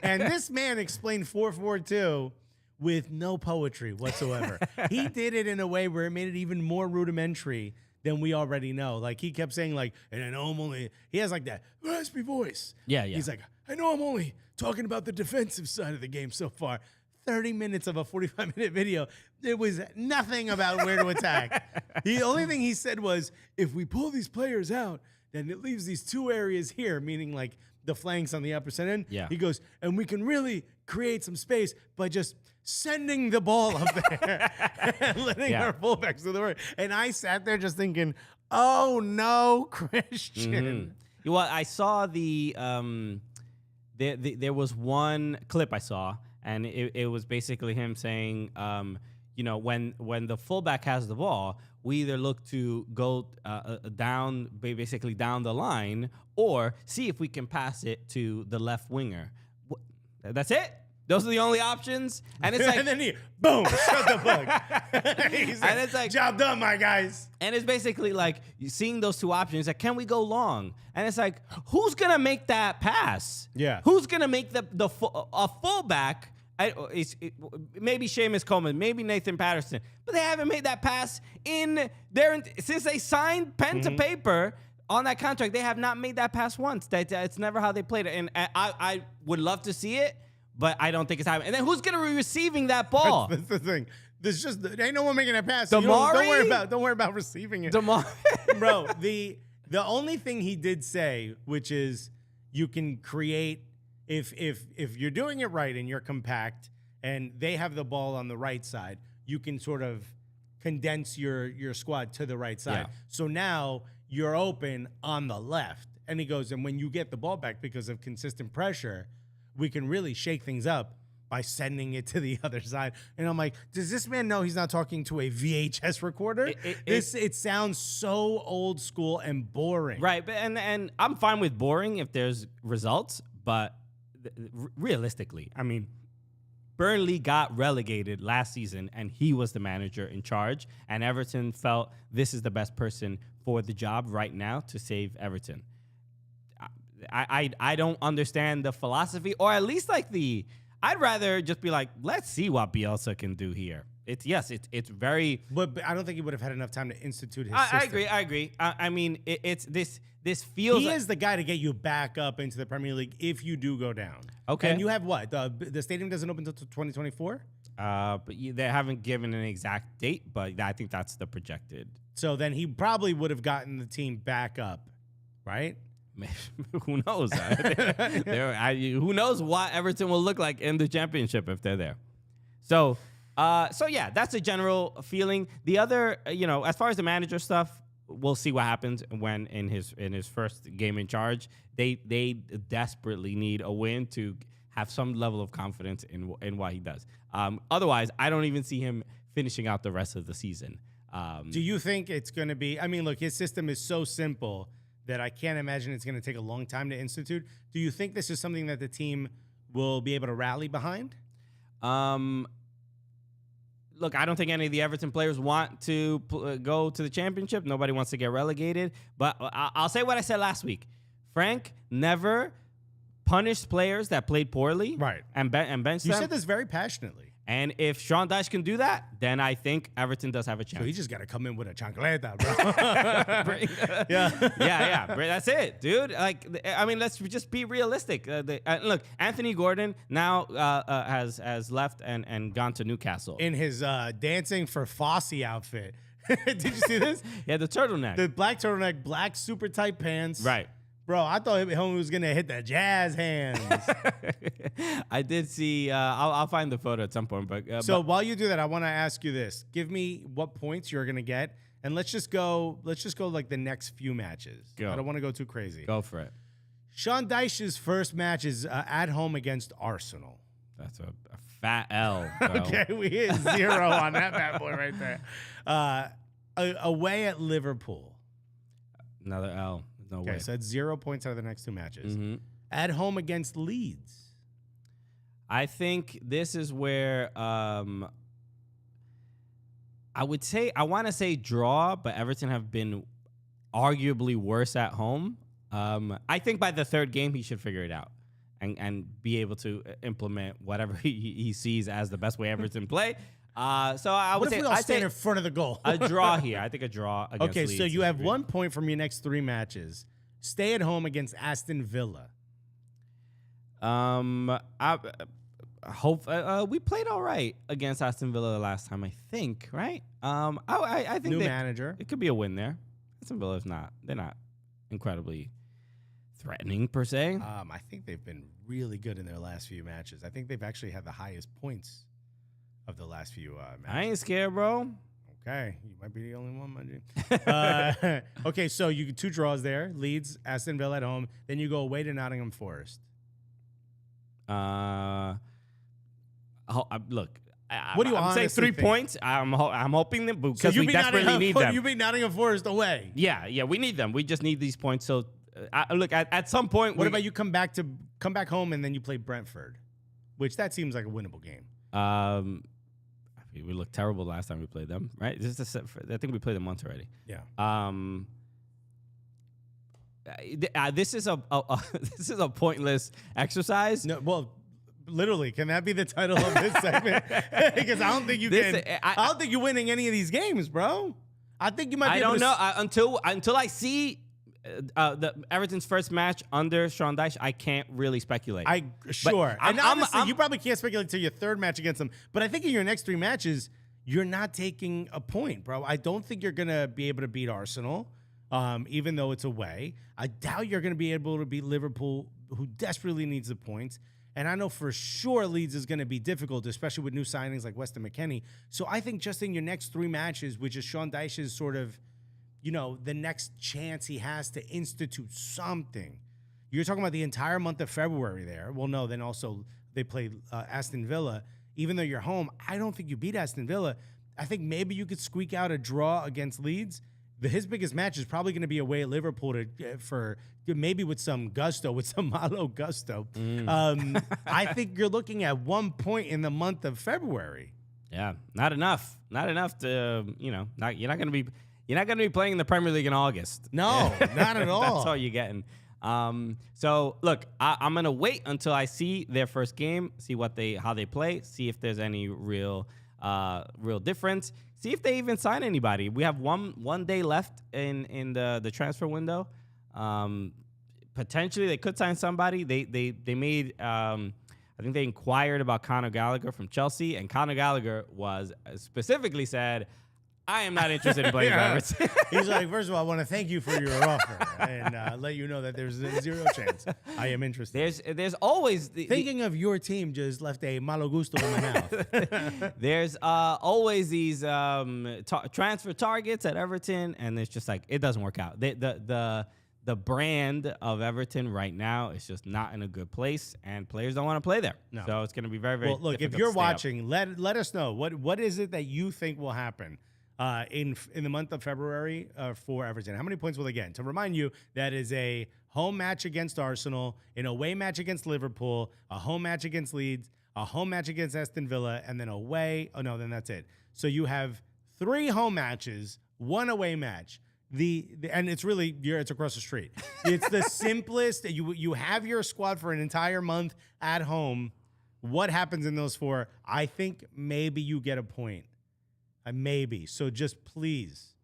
And this man explained 4-4-2 with no poetry whatsoever. He did it in a way where it made it even more rudimentary than we already know. Like, he kept saying, like, and I know I'm only, he has like that raspy voice. Yeah. He's like, I know I'm only talking about the defensive side of the game so far. 30 minutes of a 45-minute video. It was nothing about where to attack. The only thing he said was, if we pull these players out, then it leaves these two areas here, meaning like the flanks on the opposite end. Yeah. He goes, and we can really create some space by just sending the ball up there and letting our fullbacks do the work. And I sat there just thinking, oh no, Christian. Well, I saw there was one clip I saw, and it was basically him saying, when the fullback has the ball, we either look to go basically down the line, or see if we can pass it to the left winger. That's it. Those are the only options. And it's like, and then boom, shut the fuck. He's like, and it's like, job done, my guys. And it's basically like, seeing those two options, like, can we go long? And it's like, who's gonna make that pass? Yeah. Who's gonna make a fullback? Maybe Seamus Coleman, maybe Nathan Patterson, but they haven't made that pass since they signed pen to paper on that contract. They have not made that pass once. It's never how they played it. And I would love to see it, but I don't think it's happening. And then who's going to be receiving that ball? That's the thing. There ain't no one making a pass. Damari? Don't worry about receiving it. Damari? Bro, the only thing he did say, which is you can create, if you're doing it right and you're compact and they have the ball on the right side, you can sort of condense your squad to the right side. Yeah. So now you're open on the left. And he goes, and when you get the ball back because of consistent pressure, we can really shake things up by sending it to the other side. And I'm like, does this man know he's not talking to a VHS recorder? It sounds so old school and boring. Right, but and I'm fine with boring if there's results, but realistically, I mean, Burnley got relegated last season, and he was the manager in charge, and Everton felt this is the best person for the job right now to save Everton. I don't understand the philosophy, or at least like I'd rather just be like, let's see what Bielsa can do here. It's very. But I don't think he would have had enough time to institute his I system. agree. I agree. I mean, it's this feels. He is the guy to get you back up into the Premier League if you do go down. Okay. And you have what? The stadium doesn't open until 2024? But they haven't given an exact date, but I think that's the projected. So then he probably would have gotten the team back up, right? Who knows? Who knows what Everton will look like in the championship if they're there. So yeah, that's a general feeling. The other, as far as the manager stuff, we'll see what happens when in his first game in charge. They desperately need a win to have some level of confidence in what he does. Otherwise, I don't even see him finishing out the rest of the season. Do you think it's going to be? I mean, look, his system is so simple that I can't imagine it's going to take a long time to institute. Do you think this is something that the team will be able to rally behind? Look, I don't think any of the Everton players want to go to the championship. Nobody wants to get relegated. But I'll say what I said last week. Frank never punished players that played poorly, right? And benched them. You said this very passionately. And if Sean Dyche can do that, then I think Everton does have a chance. So he just got to come in with a chancleta, bro. yeah. That's it, dude. Like, I mean, let's just be realistic. Look, Anthony Gordon now has left and gone to Newcastle in his dancing for Fosse outfit. Did you see this? Yeah, the turtleneck, the black turtleneck, black super tight pants, right? Bro, I thought homie was gonna hit the jazz hands. I did see. I'll find the photo at some point. But while you do that, I want to ask you this: give me what points you're gonna get, and let's just go like the next few matches. Go. I don't want to go too crazy. Go for it. Sean Dyche's first match is at home against Arsenal. That's a fat L. Bro. Okay, we hit 0 on that bad boy right there. Away at Liverpool. Another L. No way. Okay, so that's 0 points out of the next two matches. Mm-hmm. At home against Leeds. I think this is where I would say, I want to say draw, but Everton have been arguably worse at home. I think by the third game, he should figure it out and be able to implement whatever he sees as the best way Everton play. So I would say, we all stand in front of the goal? A draw here. I think a draw against Okay, Leeds so you have 1 point from your next three matches. Stay at home against Aston Villa. I hope we played all right against Aston Villa the last time, I think, right? I think new manager. It could be a win there. Aston Villa's they're not incredibly threatening per se. I think they've been really good in their last few matches. I think they've actually had the highest points of the last few matches. I ain't scared, bro. Okay, you might be the only one, Mungie. Okay, so you get 2 draws there. Leeds, Aston Villa at home. Then you go away to Nottingham Forest. Look, what do you I'm saying 3 think? points. I'm hoping that because we desperately need them. You beat Nottingham Forest away. Yeah, we need them. We just need these points. So, look, at some point, what about you come back home and then you play Brentford, which that seems like a winnable game. We looked terrible last time we played them, right? I think we played them once already. Yeah. This is a pointless exercise. No, well, literally, can that be the title of this segment? Because I don't think you can. I don't think you're winning any of these games, bro. I think you might. I don't know until I see the Everton's first match under Sean Dyche. I can't really speculate. Sure. And honestly, you probably can't speculate until your third match against them. But I think in your next 3 matches, you're not taking a point, bro. I don't think you're gonna be able to beat Arsenal, even though it's away. I doubt you're gonna be able to beat Liverpool, who desperately needs the points. And I know for sure Leeds is going to be difficult, especially with new signings like Weston McKennie. So I think just in your next 3 matches, which is Sean Dyche's sort of, the next chance he has to institute something. You're talking about the entire month of February there. Well, no, then also they play Aston Villa. Even though you're home, I don't think you beat Aston Villa. I think maybe you could squeak out a draw against Leeds. His biggest match is probably going to be away at Liverpool for maybe with some gusto, with some malo gusto. I think you're looking at 1 point in the month of February. Yeah, not enough. Not enough to you're not going to be playing in the Premier League in August. No, not at all. That's all you're getting. So look, I'm gonna wait until I see their first game, see how they play, see if there's any real difference, see if they even sign anybody. We have one day left in the transfer window. Potentially they could sign somebody. They made I think they inquired about Conor Gallagher from Chelsea, and Conor Gallagher was specifically said, I am not interested in playing for Everton. He's like, first of all, I want to thank you for your offer and let you know that there's zero chance I am interested. There's always thinking of your team just left a malo gusto in my mouth. There's always these transfer targets at Everton, and it's just like it doesn't work out. The brand of Everton right now is just not in a good place, and players don't want to play there. No. So it's going to be very, very well. Look, if you're watching, let us know what is it that you think will happen in the month of February for Everton. How many points will they get? To remind you, that is a home match against Arsenal, an away match against Liverpool, a home match against Leeds, a home match against Aston Villa, and then away. Oh no, then that's it. So you have 3 home matches, 1 away match. And it's really it's across the street. It's the simplest. You have your squad for an entire month at home. What happens in those 4? I think maybe you get a point. Maybe. So just please,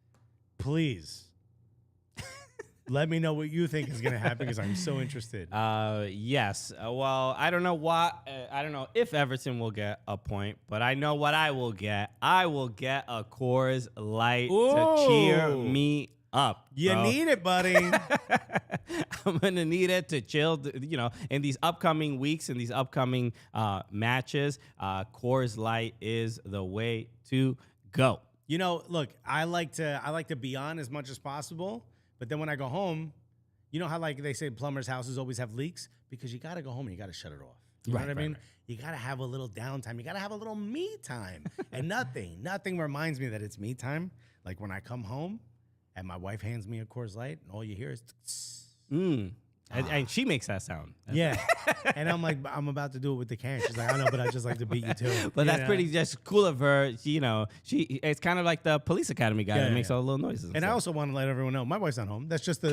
let me know what you think is going to happen because I'm so interested. Yes. Well, I don't know I don't know if Everton will get a point, but I know what I will get. I will get a Coors Light to cheer me up. You need it, buddy. I'm going to need it to chill, in these upcoming weeks, in these upcoming matches. Coors Light is the way to go. Look, I like to be on as much as possible, but then when I go home, you know how like they say plumbers' houses always have leaks? Because you got to go home and you got to shut it off. You know what I mean? Right. You got to have a little downtime. You got to have a little me time. And nothing reminds me that it's me time. Like when I come home and my wife hands me a Coors Light and all you hear is and she makes that sound. Yeah. And I'm like, I'm about to do it with the can. She's like, I know, but I just like to beat you too. But that's pretty just cool of her. It's kind of like the police academy guy that makes all the little noises. And I also want to let everyone know, my wife's not home. That's just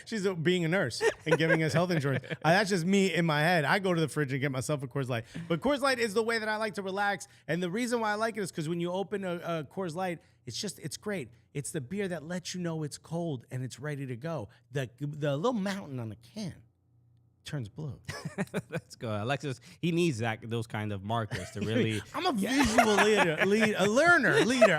she's being a nurse and giving us health insurance. That's just me in my head. I go to the fridge and get myself a Coors Light. But Coors Light is the way that I like to relax. And the reason why I like it is because when you open a Coors Light, it's great. It's the beer that lets you know it's cold and it's ready to go. The little mountain on the can turns blue. Let's go. Alexis, he needs those kind of markers to really. I'm a visual leader.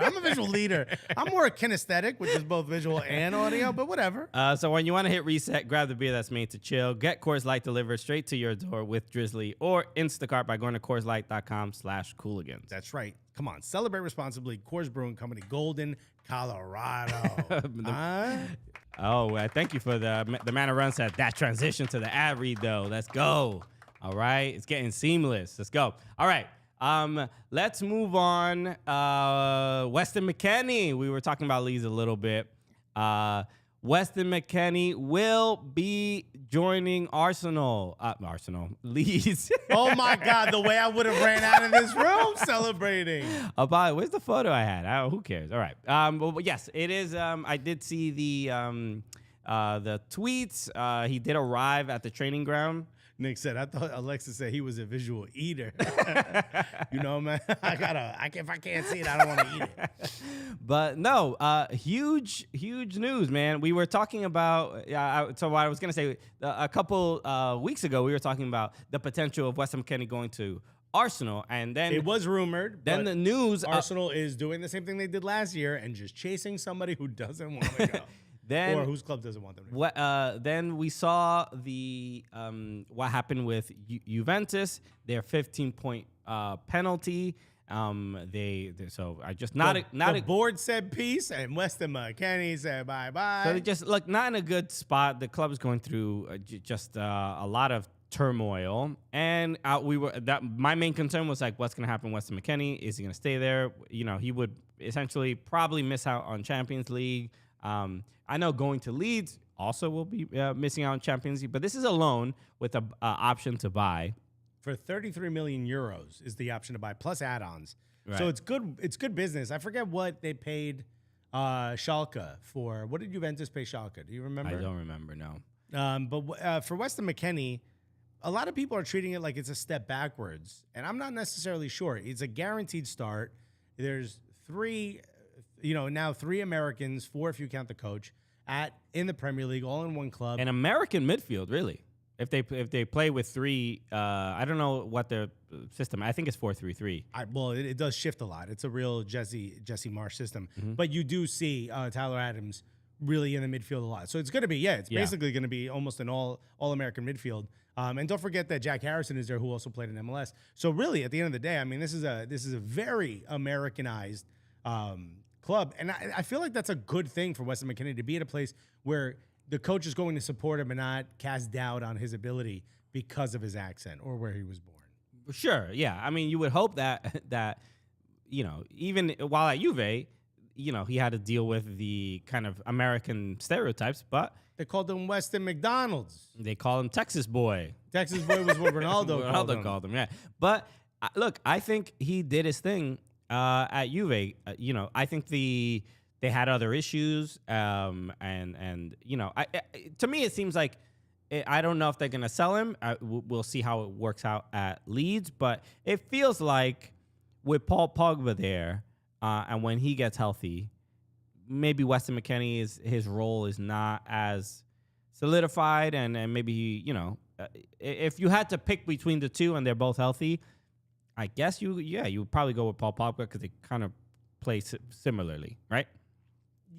I'm a visual leader. I'm more kinesthetic, which is both visual and audio, but whatever. So when you want to hit reset, grab the beer that's made to chill. Get Coors Light delivered straight to your door with Drizzly or Instacart by going to CoorsLight.com/Cooligans. That's right. Come on, celebrate responsibly. Coors Brewing Company, Golden, Colorado. Thank you for the man who runs that transition to the ad read, though. Let's go. All right. It's getting seamless. Let's go. All right. Let's move on. Weston McKennie. We were talking about Leeds a little bit. Weston McKennie will be joining Leeds. Oh my God, the way I would have ran out of this room celebrating. Where's the photo I had? Who cares? All right. But yes, it is. I did see the tweets. He did arrive at the training ground. Nick said, I thought Alexis said he was a visual eater. Man, if I can't see it, I don't want to eat it. But no, huge news, man. We were talking about, so what I was going to say, a couple weeks ago, we were talking about the potential of Weston McKennie going to Arsenal, and then it was rumored. Then the news, Arsenal is doing the same thing they did last year and just chasing somebody who doesn't want to go. Or whose club doesn't want them to go. Then we saw what happened with Juventus, their 15-point penalty. The board said peace, and Weston McKennie said bye-bye. So they just not in a good spot. The club is going through a lot of turmoil, and my main concern was like, what's going to happen with Weston McKennie? Is he going to stay there? He would essentially probably miss out on Champions League. I know going to Leeds also will be missing out on Champions League, but this is a loan with an option to buy. For 33 million euros is the option to buy, plus add-ons. Right. So it's good business. I forget what they paid Schalke for what did Juventus pay Schalke? Do you remember? I don't remember. No. But for Weston McKennie, a lot of people are treating it like it's a step backwards, and I'm not necessarily sure. It's a guaranteed start. There's now three Americans, four if you count the coach, in the Premier League, all in one club. An American midfield, really. If they play with three, I don't know what their system. I think it's 4-3-3. Well, it does shift a lot. It's a real Jesse Marsh system, but you do see Tyler Adams really in the midfield a lot. So it's going to be basically going to be almost an all American midfield. And don't forget that Jack Harrison is there, who also played in MLS. So really, at the end of the day, I mean, this is a very Americanized club, and I feel like that's a good thing for Weston McKennie to be at a place where the coach is going to support him and not cast doubt on his ability because of his accent or where he was born. Sure, yeah. I mean, you would hope that even while at Juve, he had to deal with the kind of American stereotypes, but they called him Weston McDonald's. They call him Texas boy. Texas boy was what Ronaldo called him. Yeah, but look, I think he did his thing at Juve. I think they had other issues, to me it seems like I don't know if they're gonna sell him. We'll see how it works out at Leeds, but it feels like with Paul Pogba there, and when he gets healthy, maybe Weston McKennie his role is not as solidified, and maybe he, if you had to pick between the two and they're both healthy, I guess you would probably go with Paul Pogba because they kind of play similarly, right?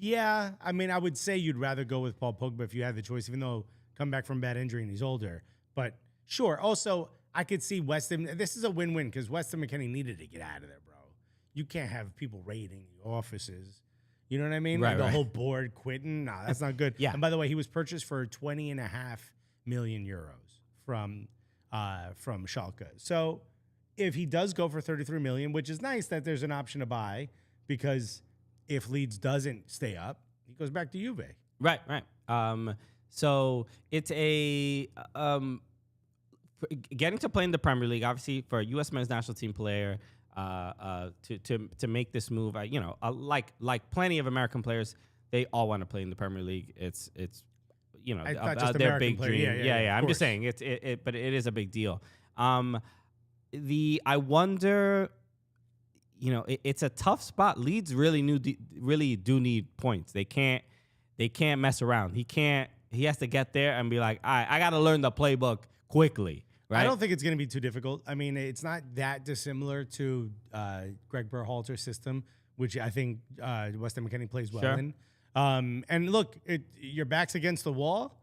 Yeah, I mean, I would say you'd rather go with Paul Pogba if you had the choice, even though coming back from bad injury and he's older. But sure, also, I could see Weston. This is a win-win because Weston McKennie needed to get out of there, bro. You can't have people raiding the offices. You know what I mean? Right, the whole board quitting. Nah, that's not good. Yeah. And by the way, he was purchased for 20.5 million euros from Schalke. So if he does go for 33 million, which is nice that there's an option to buy, because if Leeds doesn't stay up, he goes back to Juve. Right. So it's getting to play in the Premier League, obviously, for a U.S. men's national team player, to make this move. Like plenty of American players, they all want to play in the Premier League. It's their big dream. Yeah. I'm just saying but it is a big deal. I wonder. It's a tough spot. Leeds really do need points. They can't mess around. He has to get there and be like, all right, I got to learn the playbook quickly. Right? I don't think it's going to be too difficult. I mean, it's not that dissimilar to Greg Berhalter's system, which I think Weston McKennie plays well in. And look, your back's against the wall.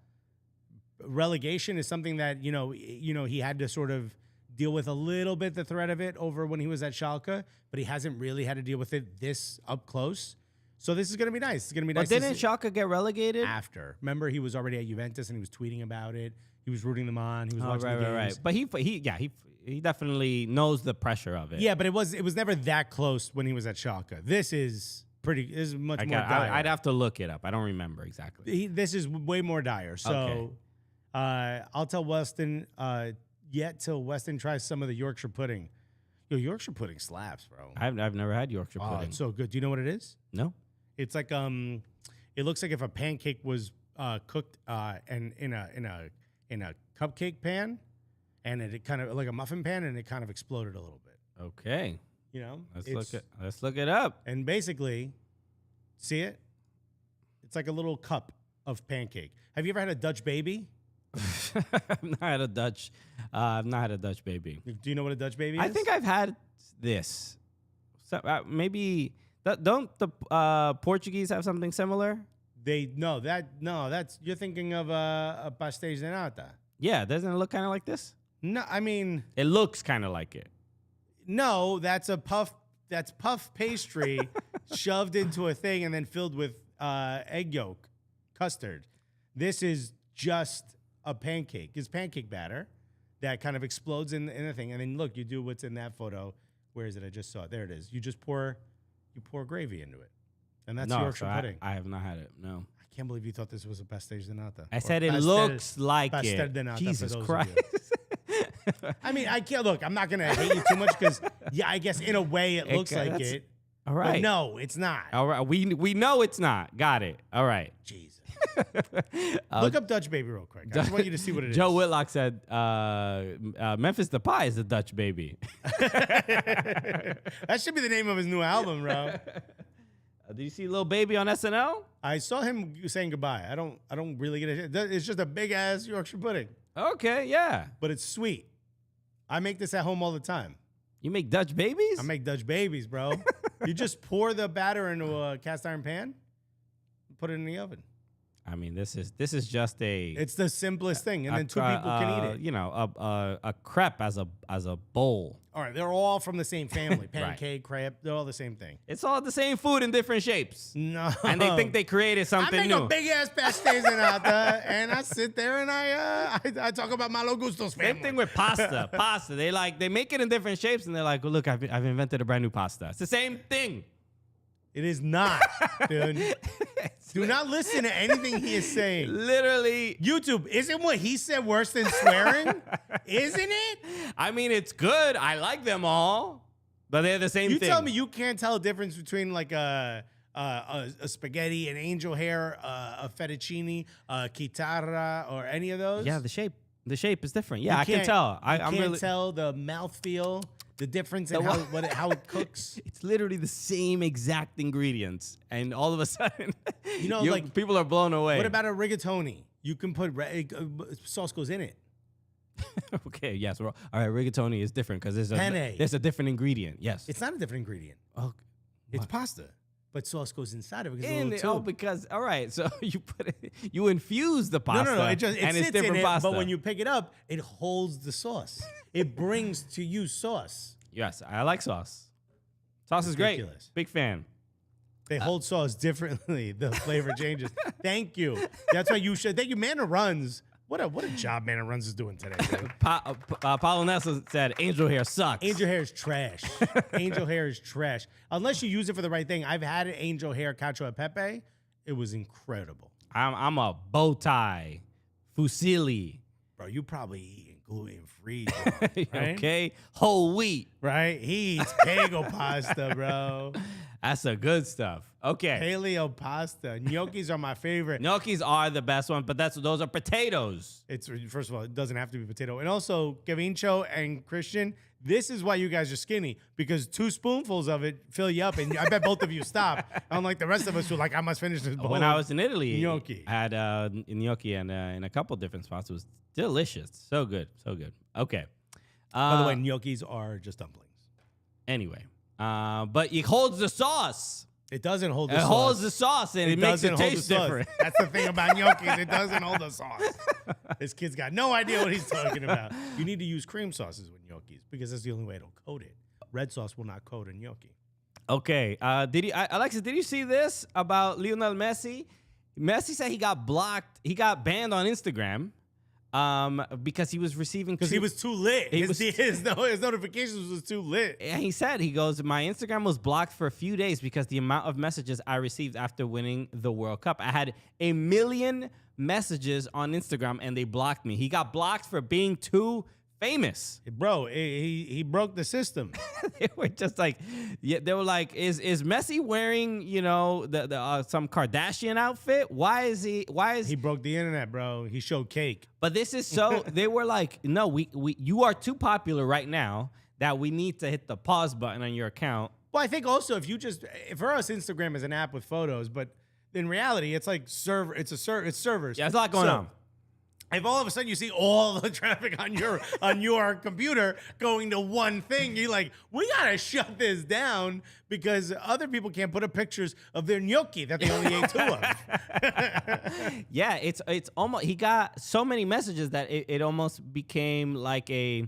Relegation is something that he had to sort of deal with a little bit the threat of it over when he was at Schalke, but he hasn't really had to deal with it this up close. So this is going to be nice. It's going to be nice. But didn't Schalke get relegated? After. Remember, he was already at Juventus and he was tweeting about it. He was rooting them on. He was watching the games. Right. But he definitely knows the pressure of it. Yeah, but it was never that close when he was at Schalke. This is much more dire. I'd have to look it up. I don't remember exactly. This is way more dire. So I'll tell Weston yet till Weston tries some of the Yorkshire pudding. Yorkshire pudding slaps, bro. I've never had Yorkshire pudding. Oh, it's so good. Do you know what it is? No. It's like it looks like if a pancake was cooked and in a cupcake pan, and it kind of like a muffin pan, and it kind of exploded a little bit. Okay. Let's look it up. And basically, see it? It's like a little cup of pancake. Have you ever had a Dutch baby? I've not had a Dutch. I've not had a Dutch baby. Do you know what a Dutch baby is? I think I've had this. So, maybe don't the Portuguese have something similar? That's you're thinking of a pastéis de nata. Yeah, doesn't it look kind of like this? No, I mean it looks kind of like it. No, that's puff pastry shoved into a thing and then filled with egg yolk, custard. This is just a pancake. It's pancake batter that kind of explodes in the thing, and then look, you do what's in that photo. Where is it? I just saw it. There it is. You just pour gravy into it, and that's Yorkshire pudding. I have not had it. No, I can't believe you thought this was a pastéis de nata. I said it looks like it. De nata, Jesus Christ. I mean, I can't look. I'm not gonna hate you too much because I guess in a way it looks like it. All right. But no, it's not. All right. We know it's not. Got it. All right. Jesus. Look up Dutch Baby real quick. I just want you to see what it is. Joe Whitlock said Memphis Depay is the Dutch baby. That should be the name of his new album, bro. Do you see Lil Baby on SNL? I saw him saying goodbye. I don't really get it. It's just a big ass Yorkshire pudding, Okay, yeah. but it's sweet. I make this at home all the time. You make Dutch babies? I make Dutch babies, bro. You just pour the batter into a cast iron pan, put it in the oven. I mean, this is just a. It's the simplest thing, and then two people can eat it. You know, a crepe as a bowl. All right, they're all from the same family. Pancake, crepe, they're all the same thing. It's all the same food in different shapes. No. And they think they created something I make new. a big ass pastéis out there, and I sit there and I talk about Malo Gusto's family. Same thing with pasta. Pasta. They make it in different shapes, and they're like, well, look, I've invented a brand new pasta. It's the same thing. It is not, dude. Do not listen to anything he is saying. Literally. YouTube, isn't what he said worse than swearing? Isn't it? I mean, it's good. I like them all, but they're the same You thing. tell me you can't tell a difference between like a spaghetti, an angel hair, a fettuccine, a chitarra, or any of those? Yeah, the shape is different. Yeah, You I can can't- tell. I I'm can't really tell the mouthfeel, the difference in how it cooks. It's literally the same exact ingredients, and all of a sudden, You know, like, people are blown away. What about a rigatoni? You can put sauce goes in it. Okay, yes. All right, rigatoni is different because Penne. there's a different ingredient. Yes. It's not a different ingredient. Oh, It's pasta, but sauce goes inside of it. because all right, so you infuse the pasta. No. It and sits it's different in it, pasta. but when you pick it up, it holds the sauce. It brings to you sauce. Yes, I like sauce. Sauce is great. Ridiculous. Big fan. They hold sauce differently. The flavor changes. Thank you. That's why you should. Thank you, Manna Runs. What a job Manna Runs is doing today, dude. Paulo Nessa said angel hair sucks. Angel hair is trash. Angel hair is trash. Unless you use it for the right thing. I've had an angel hair cacio e pepe. It was incredible. I'm a bow tie, fusilli. Bro, you probably eating gluten-free, right? Okay, whole wheat. Right? He eats Pego pasta, bro. That's the good stuff. Okay. Paleo pasta. Gnocchis are my favorite. Gnocchis are the best one, but those are potatoes. It's first of all, it doesn't have to be potato. And also, Gavincho and Christian, this is why you guys are skinny, because 2 spoonfuls of it fill you up, and I bet both of you stop. Unlike the rest of us who like, I must finish this bowl. When I was in Italy, Gnocchi. I had gnocchi and in a couple different spots. It was delicious. So good. So good. Okay. By the way, gnocchis are just dumplings. Anyway. But it holds the sauce. It doesn't hold the It sauce. holds the sauce, and it makes doesn't it hold the taste sauce. different. That's the thing about gnocchis. It doesn't hold the sauce. This kid's got no idea what he's talking about. You need to use cream sauces with gnocchis because that's the only way it'll coat it. Red sauce will not coat a gnocchi. Okay. Alexis, did you see this about Lionel Messi? Messi said he got blocked. He got banned on Instagram because he was receiving. Because he was too lit. His notifications was too lit. And he goes, my Instagram was blocked for a few days because the amount of messages I received after winning the World Cup. I had 1 million messages on Instagram and they blocked me. He got blocked for being too famous. Bro, he broke the system. They were just like, yeah, they were like, is Messi wearing, the some Kardashian outfit? Why is He broke the internet, bro. He showed cake. But this is so, they were like, no, you are too popular right now that we need to hit the pause button on your account. Well, I think also for us, Instagram is an app with photos, but in reality, it's like it's servers. Yeah, there's a lot going on. If all of a sudden you see all the traffic on your computer going to one thing, you're like, we gotta shut this down because other people can't put up pictures of their gnocchi that they only ate 2 of. Yeah, it's almost, he got so many messages that it almost became like a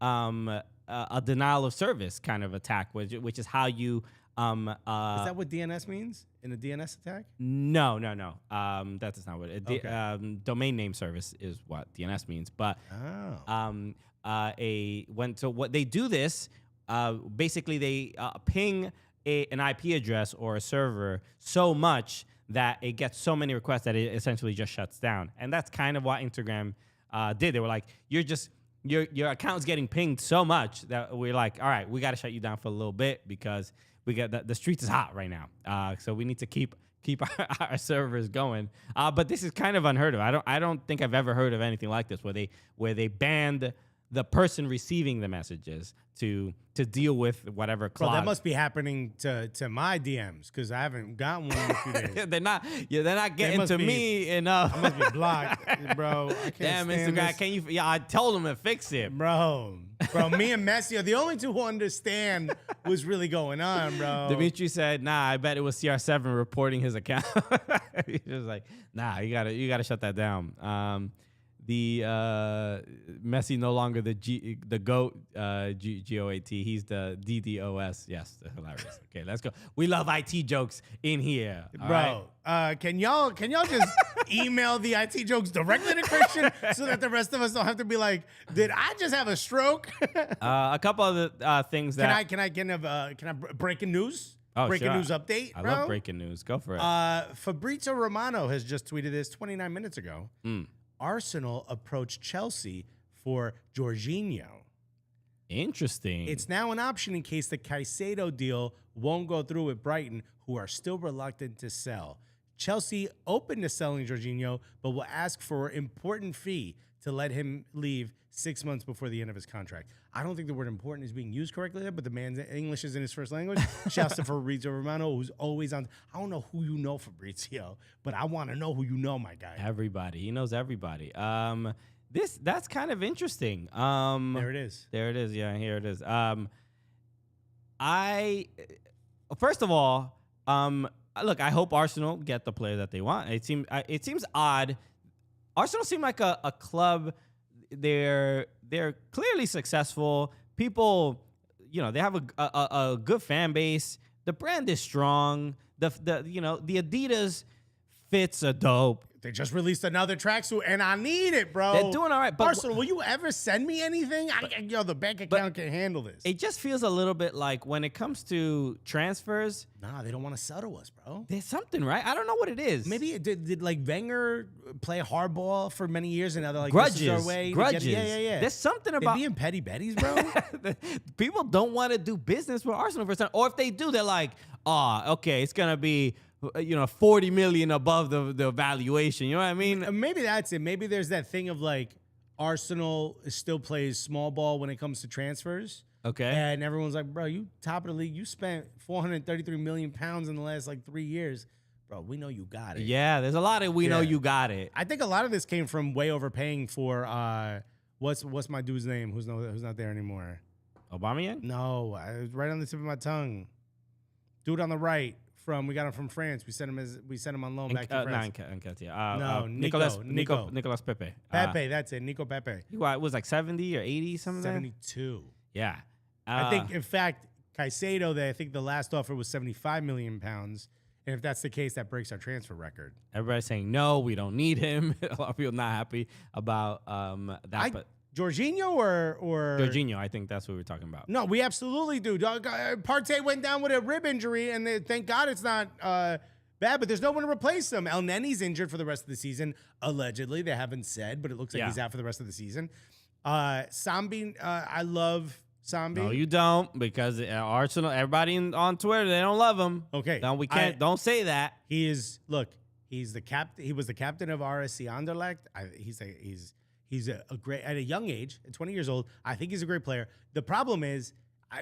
denial of service kind of attack, which is how you is that what DNS means in a DNS attack? No. That is not what it. Okay. Domain name service is what DNS means. But what they do this, basically they ping an IP address or a server so much that it gets so many requests that it essentially just shuts down. And that's kind of what Instagram did. They were like, your account's getting pinged so much that we're like, all right, we got to shut you down for a little bit because the streets is hot right now. So we need to keep our servers going. But this is kind of unheard of. I don't think I've ever heard of anything like this where they banned the person receiving the messages to deal with whatever cloud. Bro, that must be happening to my DMs because I haven't gotten one in a few days. they're not getting to me enough. I must be blocked, bro. I can't Damn, Instagram, this. can you? Yeah, I told him to fix it, bro. Me and Messi are the only two who understand what's really going on, bro. Dimitri said, "Nah, I bet it was CR7 reporting his account." He was like, "Nah, you gotta shut that down." The Messi no longer the GOAT, GOAT. He's the DDoS. Yes, hilarious. Okay, let's go. We love IT jokes in here, bro. Right? Can y'all just email the IT jokes directly to Christian so that the rest of us don't have to be like, did I just have a stroke? A couple of the things that can I breaking news? Oh, breaking news update. I bro? love breaking news. Go for it. Fabrizio Romano has just tweeted this 29 minutes ago. Arsenal approached Chelsea for Jorginho. Interesting. It's now an option in case the Caicedo deal won't go through with Brighton, who are still reluctant to sell. Chelsea open to selling Jorginho, but will ask for an important fee to let him leave 6 months before the end of his contract. I don't think the word important is being used correctly there, but the man's English is in his first language. Shouts to Fabrizio Romano, who's always on. I don't know who you know, Fabrizio, but I want to know who you know, my guy. Everybody. He knows everybody. That's kind of interesting. There it is. There it is. Yeah, here it is. First of all, look, I hope Arsenal get the player that they want. It seems odd. Arsenal seem like a club. They're clearly successful. People, they have a good fan base. The brand is strong. The Adidas fits are dope. They just released another tracksuit, and I need it, bro. They're doing all right. But Arsenal, will you ever send me anything? The bank account can handle this. It just feels a little bit like when it comes to transfers. Nah, they don't want to sell to us, bro. There's something, right? I don't know what it is. Maybe did like Wenger play hardball for many years, and now they're like, grudges. This is our way. Grudges. Yeah. There's something They about being petty betties, bro. People don't want to do business with Arsenal for some, or if they do, they're like, okay, it's gonna be 40 million above the valuation. You know what I mean? Maybe that's it. Maybe there's that thing of like Arsenal still plays small ball when it comes to transfers. Okay. And everyone's like, bro, you top of the league. You spent 433 million pounds in the last 3 years. Bro, we know you got it. Yeah, there's a lot of we know you got it. I think a lot of this came from way overpaying for what's my dude's name who's not there anymore. Aubameyang? No, it was right on the tip of my tongue. Dude on the right. We got him from France. We sent him on loan back to France. Nicolas Pepe. Pepe, that's it. Nico Pepe. He was like 70 or 80 something. 72. Yeah. I think, in fact, Caicedo, I think the last offer was 75 million pounds. And if that's the case, that breaks our transfer record. Everybody's saying no, we don't need him. A lot of people not happy about that. But Jorginho or Jorginho, I think that's what we're talking about. No, we absolutely do. Partey went down with a rib injury, and thank God it's not bad, but there's no one to replace him. El Neni's injured for the rest of the season, allegedly. They haven't said, but it looks like he's out for the rest of the season. Sambi, I love Sambi. No, you don't, because Arsenal, everybody on Twitter, they don't love him. Okay. Don't say that. He's the captain. He was the captain of RSC Anderlecht. He's a great, at a young age, at 20 years old, I think he's a great player. The problem is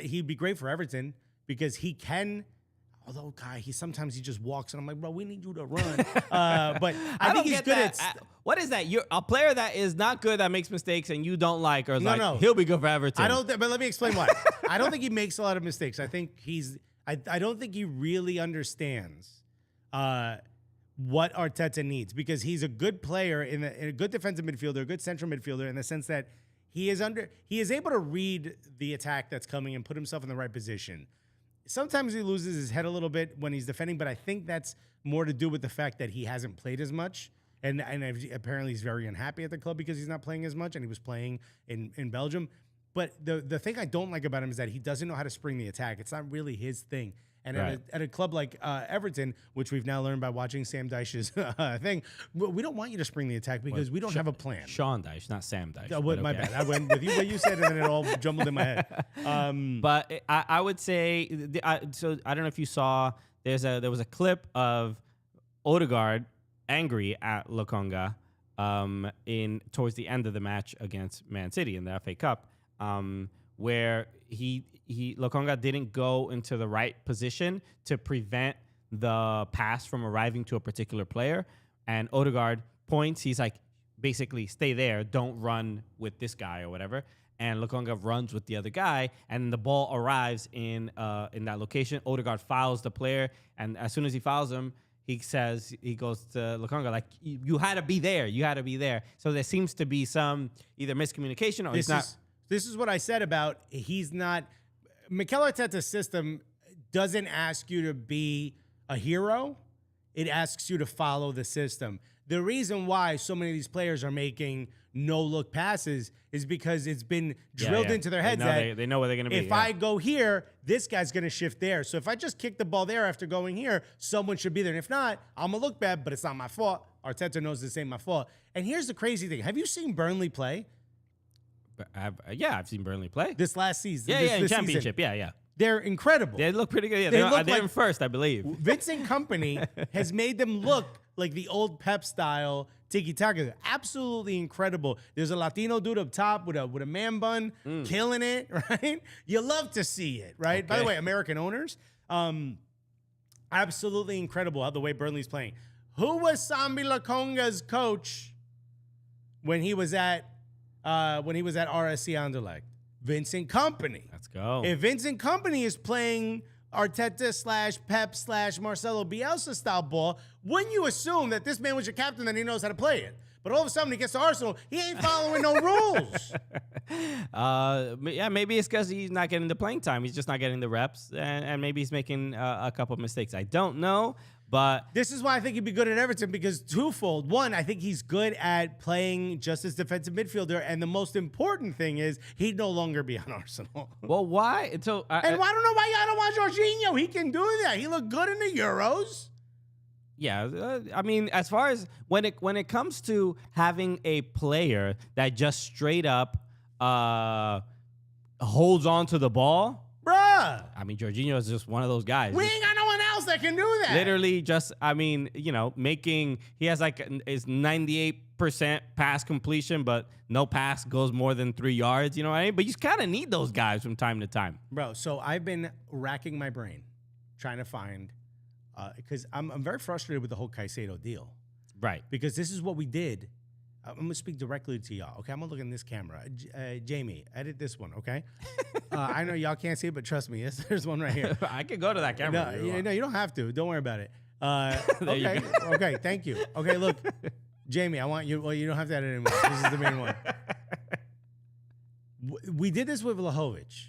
he'd be great for Everton because he can, although, God, sometimes he just walks and I'm like, bro, we need you to run. But I think he's good at... What is that? You're a player that is not good, that makes mistakes, and you don't like, or he'll be good for Everton. But let me explain why. I don't think he makes a lot of mistakes. I think I don't think he really understands what Arteta needs, because he's a good player in a good defensive midfielder, a good central midfielder, in the sense that he is able to read the attack that's coming and put himself in the right position. Sometimes he loses his head a little bit when he's defending, but I think that's more to do with the fact that he hasn't played as much. And apparently he's very unhappy at the club because he's not playing as much, and he was playing in Belgium. But the thing I don't like about him is that he doesn't know how to spring the attack. It's not really his thing. And at a club like Everton, which we've now learned by watching Sam Dyche's thing, we don't want you to spring the attack because we don't have a plan. Sean Dyche, not Sam Dyche. My bad. I went with you, what you said, and then it all jumbled in my head. But I would say, so I don't know if you saw, there was a clip of Odegaard angry at Lokonga towards the end of the match against Man City in the FA Cup, where Lokonga didn't go into the right position to prevent the pass from arriving to a particular player, and Odegaard points. He's like, basically, stay there, don't run with this guy or whatever. And Lokonga runs with the other guy, and the ball arrives in that location. Odegaard fouls the player, and as soon as he fouls him, he goes to Lokonga, like, you had to be there. You had to be there. So there seems to be some either miscommunication or This is what I said about he's not. Mikel Arteta's system doesn't ask you to be a hero. It asks you to follow the system. The reason why so many of these players are making no-look passes is because it's been drilled into their heads that they know where they're going to be. If I go here, this guy's going to shift there. So if I just kick the ball there after going here, someone should be there. And if not, I'm going to look bad, but it's not my fault. Arteta knows this ain't my fault. And here's the crazy thing. Have you seen Burnley play? I've seen Burnley play. This last season. In this Championship. Season. Yeah. They're incredible. They look pretty good. Yeah, they're in first, I believe. Vincent Kompany has made them look like the old Pep style tiki-taka. Absolutely incredible. There's a Latino dude up top with a man bun, killing it, right? You love to see it, right? Okay. By the way, American owners, absolutely incredible how the way Burnley's playing. Who was Sambi Lokonga's coach when he was at RSC Anderlecht? Vincent Kompany. Let's go. If Vincent Kompany is playing Arteta / Pep / Marcelo Bielsa style ball, wouldn't you assume that this man was your captain and he knows how to play it? But all of a sudden, he gets to Arsenal, he ain't following no rules. Maybe it's because he's not getting the playing time. He's just not getting the reps, and maybe he's making a couple of mistakes. I don't know, but this is why I think he'd be good at Everton, because twofold. One, I think he's good at playing just as defensive midfielder, and the most important thing is he'd no longer be on Arsenal. Well, why? So, I don't know why y'all don't want Jorginho. He can do that. He looked good in the Euros. Yeah, I mean, as far as when it comes to having a player that just straight up holds on to the ball, bruh. I mean, Jorginho is just one of those guys. We ain't got no one else that can do that. Literally, just he has is 98% pass completion, but no pass goes more than 3 yards. You know what I mean? But you kind of need those guys from time to time, bro. So I've been racking my brain trying to find. Because I'm very frustrated with the whole Caicedo deal. Right. Because this is what we did. I'm going to speak directly to y'all. Okay, I'm going to look in this camera. Jamie, edit this one, okay? I know y'all can't see it, but trust me, there's one right here. I can go to that camera. No, you don't have to. Don't worry about it. Okay. Okay, thank you. Okay, look, Jamie, I want you. Well, you don't have to edit anymore. This is the main one. We did this with Vlahovic.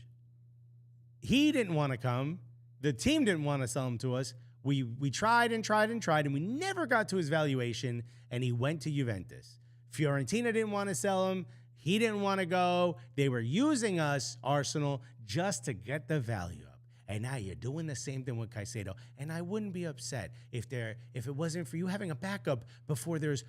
He didn't want to come. The team didn't want to sell him to us. We tried and tried and tried, and we never got to his valuation, and he went to Juventus. Fiorentina didn't want to sell him. He didn't want to go. They were using us, Arsenal, just to get the value up. And now you're doing the same thing with Caicedo. And I wouldn't be upset if it wasn't for you having a backup before there's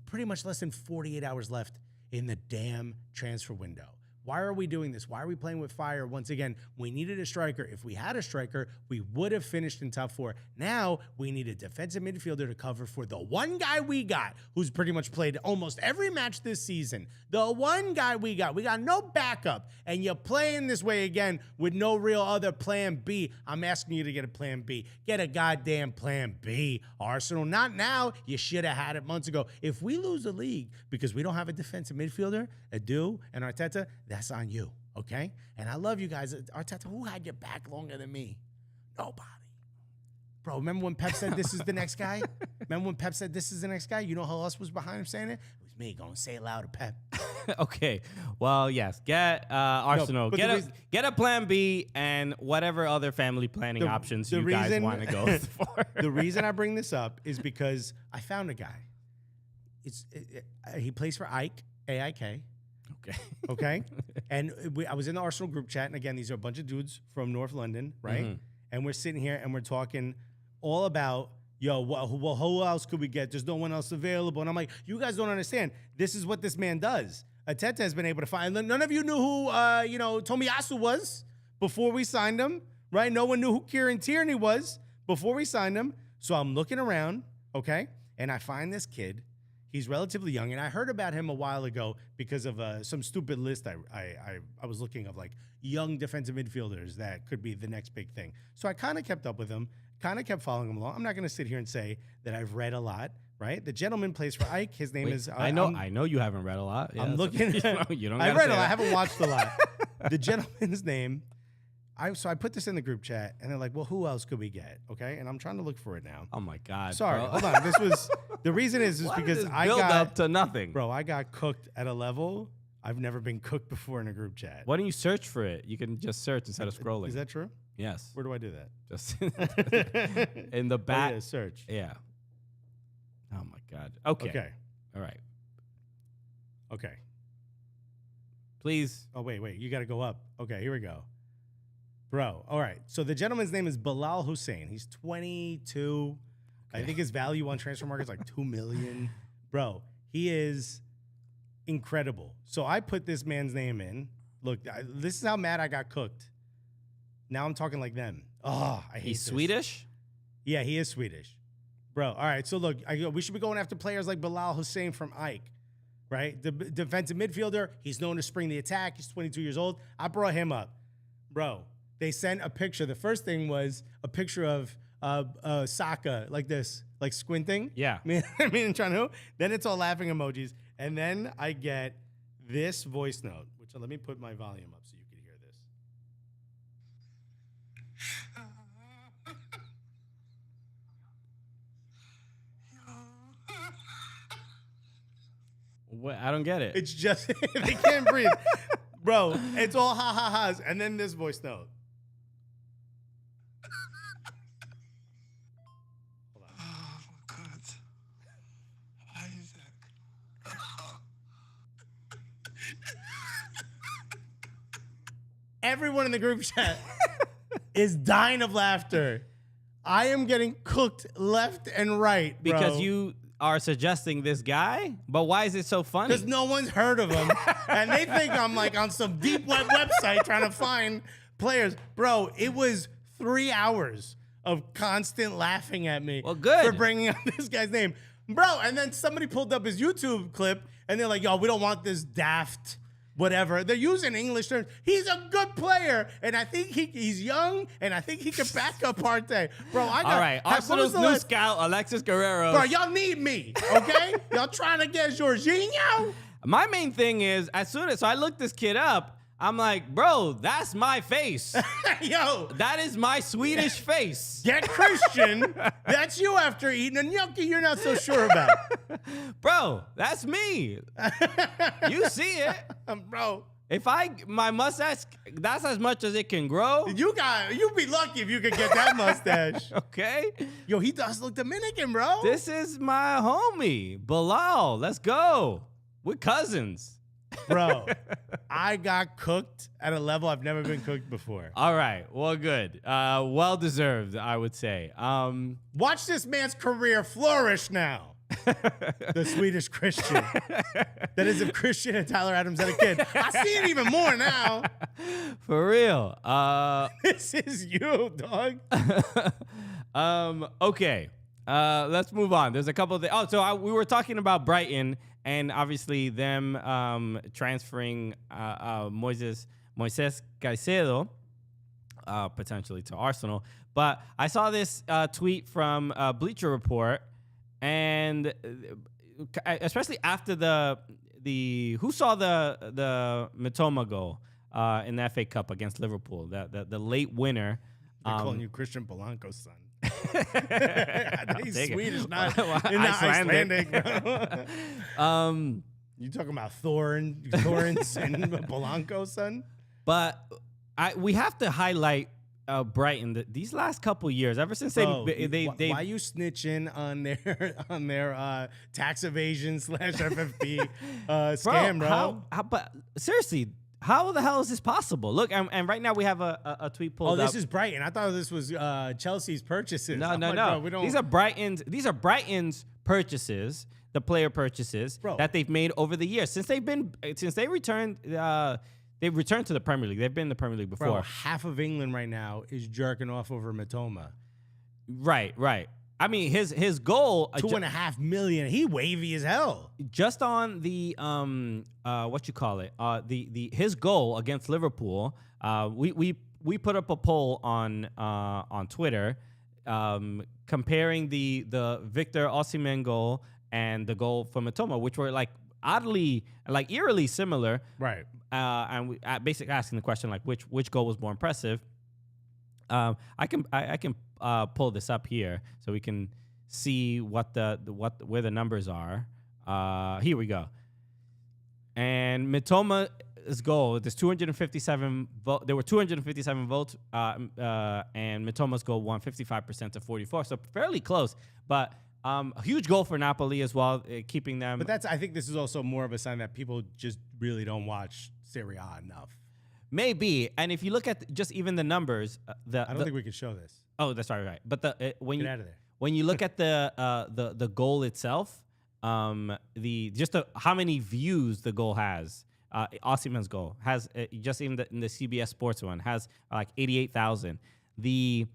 pretty much less than 48 hours left in the damn transfer window. Why are we doing this? Why are we playing with fire? Once again, we needed a striker. If we had a striker, we would have finished in top 4. Now, we need a defensive midfielder to cover for the one guy we got, who's pretty much played almost every match this season. The one guy we got. We got no backup. And you're playing this way again with no real other plan B. I'm asking you to get a plan B. Get a goddamn plan B, Arsenal. Not now. You should have had it months ago. If we lose the league because we don't have a defensive midfielder, Edu and Arteta, that's on you, okay? And I love you guys. Arteta, who had your back longer than me? Nobody. Bro, remember when Pep said this is the next guy? Remember when Pep said this is the next guy? You know who else was behind him saying it? It was me going, say it louder, Pep. Okay. Well, yes. Get Arsenal. Get a plan B and whatever other family planning options you guys want to go for. The reason I bring this up is because I found a guy. He plays for AIK. Okay. And I was in the Arsenal group chat. And again, these are a bunch of dudes from North London, right? Mm-hmm. And we're sitting here and we're talking all about, yo, who else could we get? There's no one else available. And I'm like, you guys don't understand. This is what this man does. Ateta has been able to find. None of you knew who, Tomiyasu was before we signed him, right? No one knew who Kieran Tierney was before we signed him. So I'm looking around, okay? And I find this kid. He's relatively young, and I heard about him a while ago because of some stupid list I was looking of, like young defensive midfielders that could be the next big thing. So I kind of kept up with him, kind of kept following him along. I'm not going to sit here and say that I've read a lot, right? The gentleman plays for Ike. His name is. I know you haven't read a lot. Yeah, I'm looking. You don't. I read a lot. I haven't watched a lot. The gentleman's name. So I put this in the group chat, and they're like, well, who else could we get? Okay. And I'm trying to look for it now. Oh, my God. Sorry. Bro. Hold on. This was, the reason is Why because did this I build got, up to nothing. bro, I got cooked at a level I've never been cooked before in a group chat. Why don't you search for it? You can just search instead of scrolling. Is that true? Yes. Where do I do that? Just in the back. Oh, yeah, search. Yeah. Oh, my God. Okay. Okay. All right. Okay. Please. Oh, wait. You got to go up. Okay, here we go. Bro, all right. So the gentleman's name is Bilal Hussein. He's 22. Okay. I think his value on transfer market is like $2 million. Bro, he is incredible. So I put this man's name in. Look, this is how mad I got cooked. Now I'm talking like them. Oh, I hate He's this. Swedish? Yeah, he is Swedish. Bro, all right. So look, we should be going after players like Bilal Hussein from Ike, right? The defensive midfielder. He's known to spring the attack. He's 22 years old. I brought him up. Bro, they sent a picture. The first thing was a picture of Saka like this, like squinting. Yeah. I mean, trying to. Then it's all laughing emojis. And then I get this voice note, which let me put my volume up so you can hear this. What? I don't get it. It's just, they can't breathe. Bro, it's all ha-ha-has. And then this voice note. Hold on. Oh, God. Isaac. Everyone in the group chat is dying of laughter. I am getting cooked left and right, bro. Because you are suggesting this guy? But why is it so funny? Because no one's heard of him. And they think I'm like on some deep web website trying to find players. Bro, it was 3 hours of constant laughing at me Well, good. for bringing up this guy's name. Bro, and then somebody pulled up his YouTube clip, and they're like, yo, we don't want this daft whatever. They're using English terms. He's a good player, and I think he's young, and I think he can back up Partey. Bro, I got... All right, Arsenal's new scout, Alexis Guerrero. Bro, y'all need me, okay? Y'all trying to get Jorginho? My main thing is, so I looked this kid up, I'm like, bro, that's my face. Yo. That is my Swedish face. Get Christian. That's you after eating a gnocchi you're not so sure about. Bro, that's me. You see it. Bro. If my mustache, that's as much as it can grow. You'd be lucky if you could get that mustache. Okay. Yo, he does look Dominican, bro. This is my homie, Bilal. Let's go. We're cousins. Bro, I got cooked at a level I've never been cooked before. All right. Well, good. Well deserved, I would say. Watch this man's career flourish now. The Swedish Christian. That is if Christian and Tyler Adams had a kid. I see it even more now. For real. This is you, dog. Okay. Let's move on. There's a couple of things. Oh, so we were talking about Brighton and obviously them transferring Moises Caicedo potentially to Arsenal. But I saw this tweet from Bleacher Report, and especially after the who saw the Mitoma goal in the FA Cup against Liverpool, the late winner. They're calling you Christian Polanco's son. I think he's Swedish, not Icelandic. You talking about Thorns and Polanco's son? But we have to highlight Brighton, these last couple years, ever since they why you snitching on their tax evasion / FFP scam, bro? But seriously, how the hell is this possible? Look, and right now we have a tweet pulled up. This is Brighton. I thought this was Chelsea's purchases. No. Bro, we don't. These are Brighton's purchases, the player purchases that they've made over the years since they returned. They've returned to the Premier League. They've been in the Premier League before. Bro, half of England right now is jerking off over Mitoma. Right. I mean, his goal, $2.5 million. He wavy as hell. Just on the his goal against Liverpool. We put up a poll on Twitter, comparing the Victor Osimhen goal and the goal for Mitoma, which were eerily similar. Right. And we basically asking the question which goal was more impressive. I can pull this up here so we can see where the numbers are. Here we go. And Mitoma's goal, there's 257 votes. There were 257 votes, and Mitoma's goal won 55% to 44, so fairly close. But a huge goal for Napoli as well, keeping them. But I think this is also more of a sign that people just really don't watch Serie A enough. Maybe, and if you look at just even the numbers, I don't think we can show this. Oh, that's right. But Get out of there. When you look at the goal itself, how many views the goal has, Osimhen's goal has just in the CBS Sports one has 88,000. The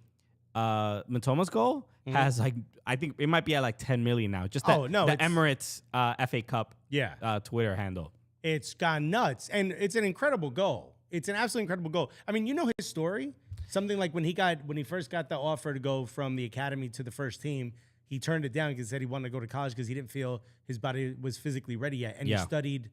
Mitoma's goal has I think it might be at 10 million now. Just the Emirates FA Cup Twitter handle. It's gone nuts, and it's an incredible goal. It's an absolutely incredible goal. I mean, you know his story. Something like when he first got the offer to go from the academy to the first team, he turned it down because he said he wanted to go to college because he didn't feel his body was physically ready yet, and he studied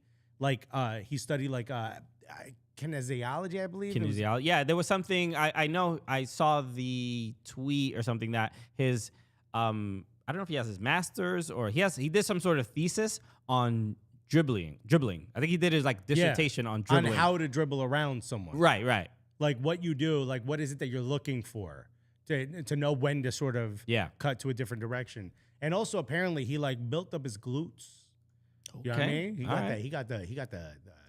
kinesiology, I believe. Kinesiology. Yeah, there was something I know. I saw the tweet or something that his I don't know if he has his master's or he did some sort of thesis on dribbling. I think he did his dissertation on dribbling. On how to dribble around someone. Right. Like what you do, what is it that you're looking for to know when to sort of cut to a different direction. And also apparently he built up his glutes. Okay. You know what I mean? He got the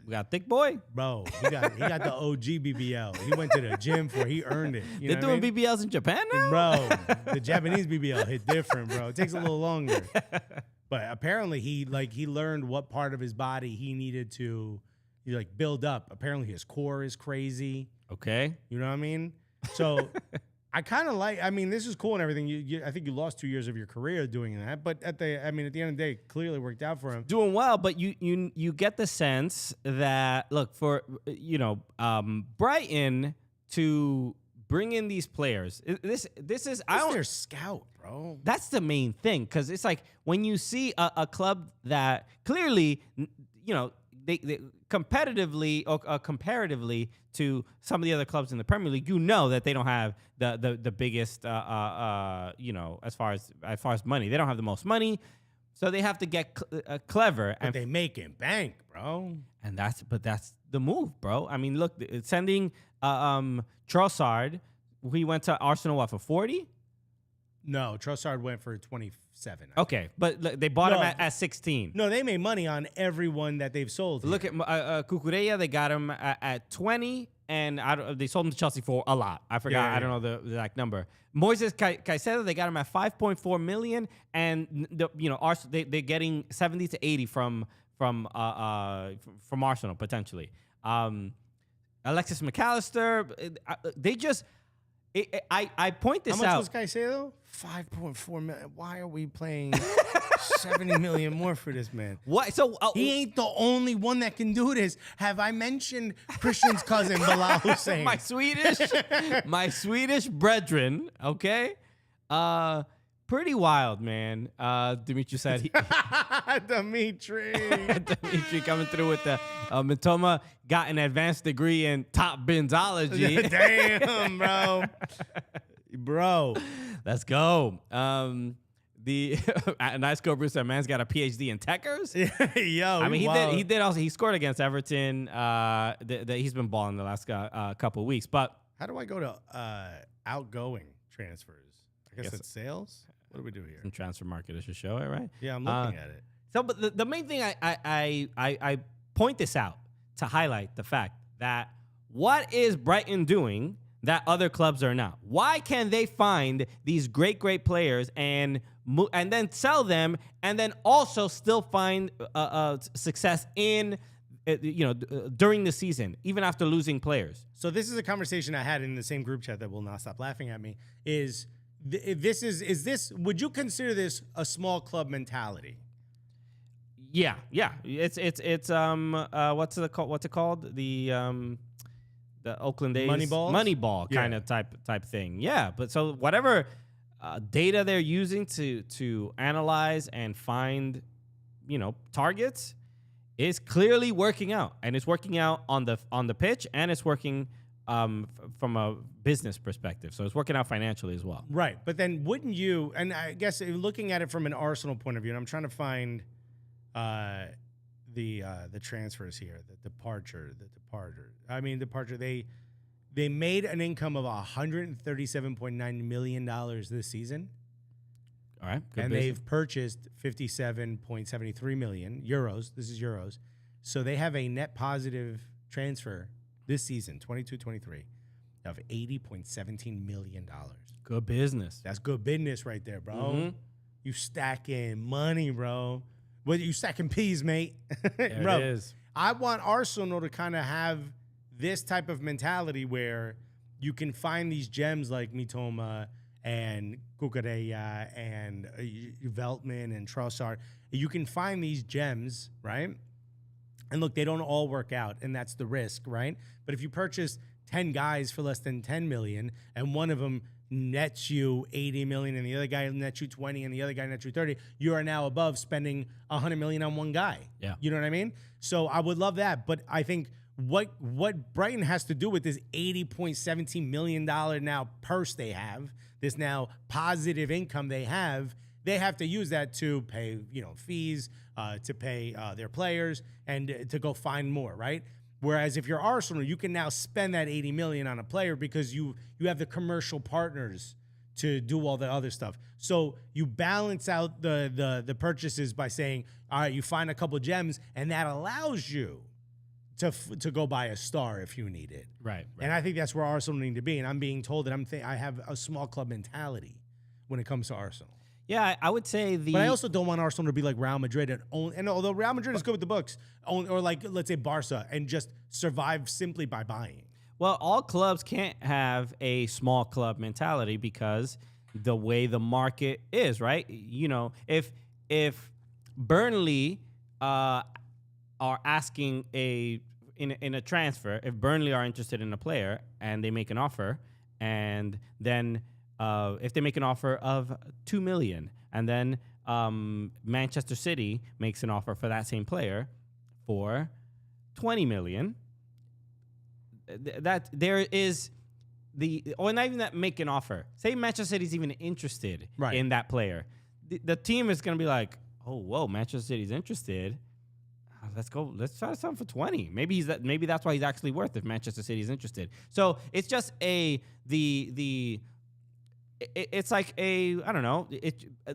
we got thick boy. Bro, he got the OG BBL. He went to the gym for he earned it. They're doing BBLs in Japan now? Bro, the Japanese BBL hit different, bro. It takes a little longer. But apparently he learned what part of his body he needed to build up. Apparently his core is crazy. Okay. You know what I mean? So I kind of this is cool and everything. I think you lost 2 years of your career doing that, but at the end of the day, clearly worked out for him. Doing well, but you get the sense that look for Brighton to bring in these players. This is their scout, bro. That's the main thing, because it's when you see a club that clearly they competitively or comparatively to some of the other clubs in the Premier League, that they don't have the biggest as far as money. They don't have the most money, so they have to get clever. But they making bank, bro. And that's the move, bro. I mean, look, sending Trossard, he went to Arsenal for 40. No, Trossard went for 27. Okay, but they bought him at 16. No, they made money on everyone that they've sold. Look at Cucurella. They got him at 20, and they sold him to Chelsea for a lot. I forgot. Yeah. I don't know the exact number. Moises Caicedo, they got him at 5.4 million, and they're getting 70 to 80 from Arsenal potentially. Alexis McAllister, they just. I point this out. How much was Caicedo? 5.4 million. Why are we paying 70 million more for this man? What? So he ain't the only one that can do this. Have I mentioned Christian's cousin Bilal Hussein? my Swedish brethren. Okay, pretty wild, man. Dimitri said Dimitri coming through with the Mitoma got an advanced degree in top benzology. Damn, bro. Let's go. The Nice Go Bruce, man's got a PhD in techers. Yo, I mean, he did also. He scored against Everton. He's been balling the last couple of weeks. But How do I go to outgoing transfers? I guess Yes. it's sales. What do we do here? In transfer market, it should show it, right? Yeah, I'm looking at it. So, but the main thing I point this out to highlight the fact that what is Brighton doing that other clubs are not? Why can they find these great players and then sell them, and then also still find success in during the season, even after losing players? So this is a conversation I had in the same group chat that will not stop laughing at me. Is this? Would you consider this a small club mentality? Yeah. It's what's it called? The Oakland A's Moneyball kind of type thing. Yeah, but so whatever data they're using to analyze and find, targets is clearly working out, and it's working out on the pitch, and it's working from a business perspective. So it's working out financially as well. Right, but then wouldn't you? And I guess looking at it from an Arsenal point of view, and I'm trying to find the transfers here, the departure. They made an income of $137.9 million this season. All right, and they've purchased 57.73 million euros. This is euros. So they have a net positive transfer this season, 22-23, of $80.17 million. Good business. That's good business right there, bro. Mm-hmm. You stacking money, bro. Well, you stacking peas, mate. Bro, it is. I want Arsenal to kind of have this type of mentality where you can find these gems like Mitoma and Kukureya and Veltman and Trossard. You can find these gems, right? And look, they don't all work out, and that's the risk, right? But if you purchase 10 guys for less than 10 million, and one of them nets you 80 million, and the other guy nets you 20, and the other guy nets you 30, you are now above spending 100 million on one guy. Yeah. You know what I mean? So I would love that, but I think what Brighton has to do with this $80.17 million now purse they have, this now positive income they have to use that to pay, fees, to pay their players, and to go find more, right? Whereas if you're Arsenal, you can now spend that 80 million on a player because you have the commercial partners to do all the other stuff. So you balance out the purchases by saying, all right, you find a couple gems, and that allows you to go buy a star if you need it. Right. And I think that's where Arsenal need to be. And I'm being told that I have a small club mentality when it comes to Arsenal. Yeah, I would say But I also don't want Arsenal to be like Real Madrid and although Real Madrid is good with the books, or like let's say Barca, and just survive simply by buying. Well, all clubs can't have a small club mentality because the way the market is, right? If Burnley are asking in a transfer, if Burnley are interested in a player and they make an offer, and then if they make an offer of $2 million, and then Manchester City makes an offer for that same player for $20 million, that there is or not even that make an offer. Say Manchester City's even interested in that player. The team is going to be like, oh, whoa, Manchester City's interested. Let's go. Let's try to sell him for 20. Maybe that's why he's actually worth if Manchester City is interested. So it's just it's like I don't know.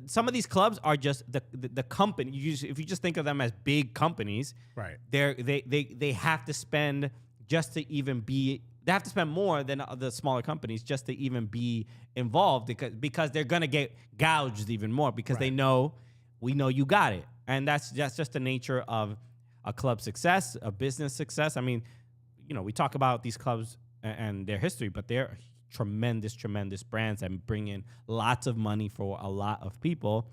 Some of these clubs are just the company. If you just think of them as big companies, right? They have to spend just to even be. They have to spend more than the smaller companies just to even be involved because they're gonna get gouged even more because we know you got it, and that's just the nature of a club success, a business success. I mean, we talk about these clubs and their history, but they're tremendous brands and bring in lots of money for a lot of people.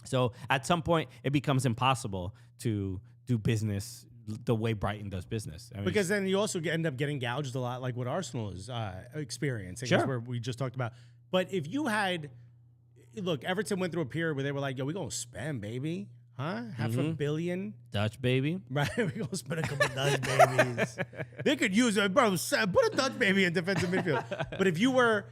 So at some point, it becomes impossible to do business the way Brighton does business. Because then you also end up getting gouged a lot, like what Arsenal is experiencing. Sure. That's where we just talked about. But if you had, look, Everton went through a period where they were like, yo, we're going to spend, baby. Huh? Half a billion? Dutch baby. Right? We're going to spend a couple Dutch babies. They could use it, bro. Put a Dutch baby in defensive midfield. But if you're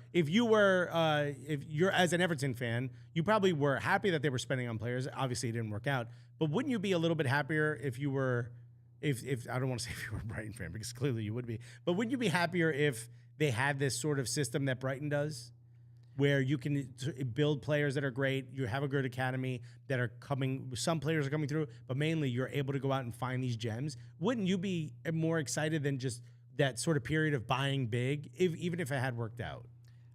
as an Everton fan, you probably were happy that they were spending on players. Obviously, it didn't work out. But wouldn't you be a little bit happier if you were, if I don't want to say if you were a Brighton fan, because clearly you would be, but wouldn't you be happier if they have this sort of system that Brighton does, where you can build players that are great. You have a good academy that are coming. Some players are coming through, but mainly you're able to go out and find these gems. Wouldn't you be more excited than just that sort of period of buying big, even if it had worked out?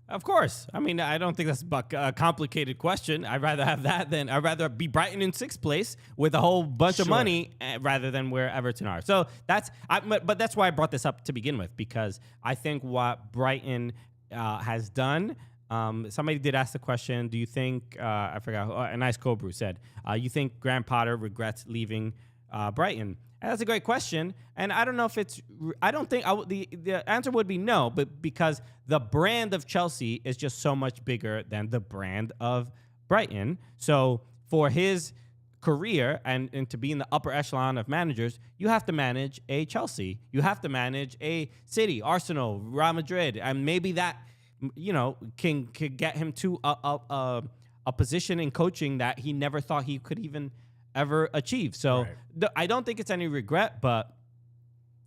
Of course. I mean, I don't think that's a complicated question. I'd rather have that than I'd rather be Brighton in 6th place with a whole bunch of money rather than where Everton are. So but that's why I brought this up to begin with, because I think what Brighton has done. Somebody did ask the question, do you think, I forgot, a nice Cobru said, you think Graham Potter regrets leaving Brighton? And that's a great question. And I don't know if the answer would be no, but because the brand of Chelsea is just so much bigger than the brand of Brighton. So for his career and to be in the upper echelon of managers, you have to manage a Chelsea. You have to manage a City, Arsenal, Real Madrid. And maybe that, can get him to a position in coaching that he never thought he could even ever achieve. So I don't think it's any regret, but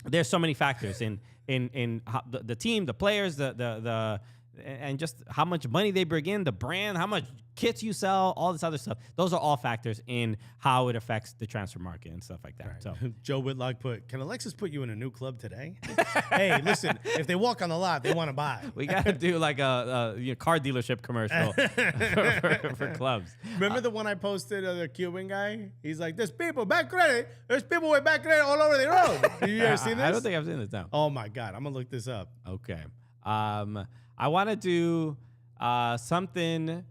there's so many factors in how the team, the players, and just how much money they bring in, the brand, how much kits you sell, all this other stuff. Those are all factors in how it affects the transfer market and stuff like that. Right. So Joe Whitlock can Alexis put you in a new club today? Hey, listen, if they walk on the lot, they want to buy. we got to do like a car dealership commercial for clubs. Remember the one I posted of the Cuban guy? He's like, there's people, bad credit. There's people with bad credit all over the road. Have you ever seen this? I don't think I've seen this now. Oh, my God. I'm going to look this up. Okay. I want to do something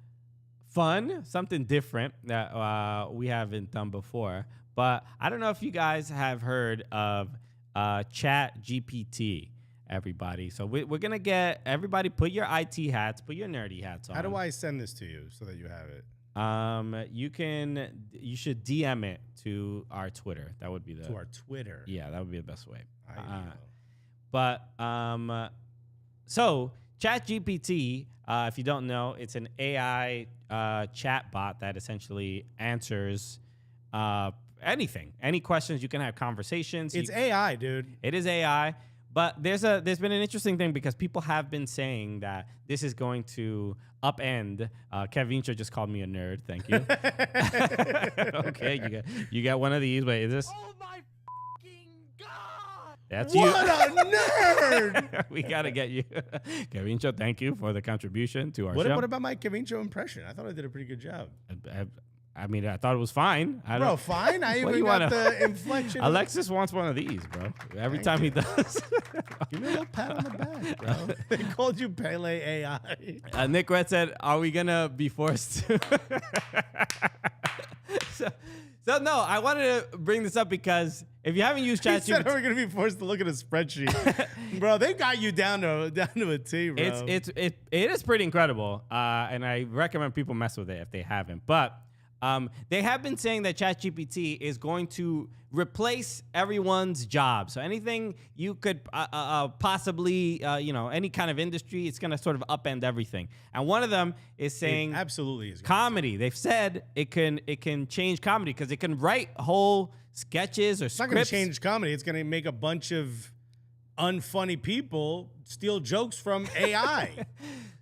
fun, something different that we haven't done before. But I don't know if you guys have heard of Chat GPT, everybody. So we're going to get everybody put your IT hats, put your nerdy hats on. How do I send this to you so that you have it? You should DM it to our Twitter. That would be to our Twitter. Yeah, that would be the best way. So ChatGPT, if you don't know, it's an AI chat bot that essentially answers anything, any questions. You can have conversations. It's AI, dude. It is AI, but there's been an interesting thing because people have been saying that this is going to upend. Kevincho just called me a nerd. Thank you. Okay, you got one of these. Wait, is this? Oh my fucking god! That's what you. a nerd! We gotta get you, Kevincho. Thank you for the contribution to our show. What about my Kevincho impression? I thought I did a pretty good job. I mean, I thought it was fine. Bro, fine? I even got the inflection. Alexis wants one of these, bro. Every time he does. Give me a little pat on the back, bro. They called you Pele AI. Nick Red said, are we going to be forced to? So, no, I wanted to bring this up because if you haven't used ChatGPT. He said we're going to be forced to look at a spreadsheet. Bro, they got you down to a T, bro. It is pretty incredible, and I recommend people mess with it if they haven't. But they have been saying that ChatGPT is going to replace everyone's job. So anything you could possibly, any kind of industry, it's going to sort of upend everything. And one of them is saying it absolutely is comedy. They've said it can change comedy because it can write whole sketches or it's scripts. It's not going to change comedy. It's going to make a bunch of unfunny people steal jokes from AI.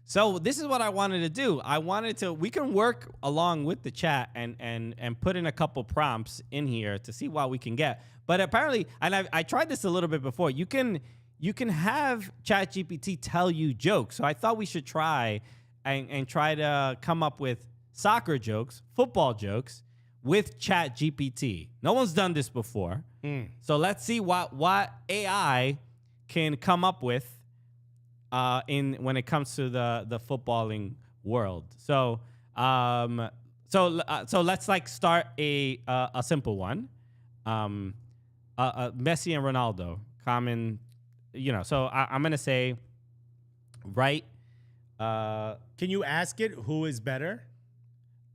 So this is what I wanted to do. We can work along with the chat and put in a couple prompts in here to see what we can get. But apparently, and I tried this a little bit before, you can have ChatGPT tell you jokes. So I thought we should try and try to come up with soccer jokes, football jokes with ChatGPT. No one's done this before. So let's see what AI can come up with when it comes to the footballing world. So let's like start a simple one. Messi and Ronaldo, common, So I'm gonna say, right? Can you ask it who is better?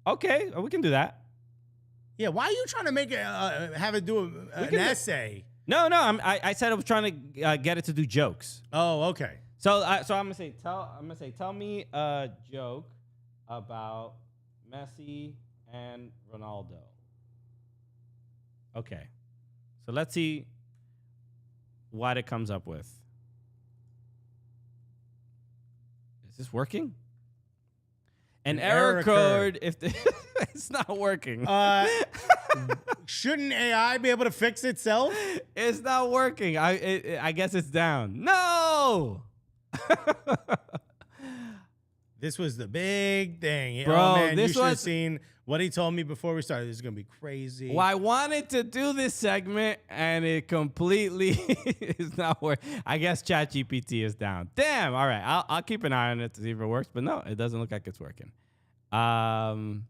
Okay, we can do that. Yeah, why are you trying to make it have it do an essay? No. I said I was trying to get it to do jokes. Oh, okay. So I'm gonna say, tell me a joke about Messi and Ronaldo. Okay, so let's see what it comes up with. Is this working? An error error code if it's not working. Shouldn't AI be able to fix itself? It's not working. I guess it's down. No. This was the big thing. Bro, oh, man, this you should have was- seen what he told me before we started. This is going to be crazy. Well, I wanted to do this segment, and it completely is not working. I guess ChatGPT is down. Damn. All right. I'll keep an eye on it to see if it works. But no, it doesn't look like it's working. Damn,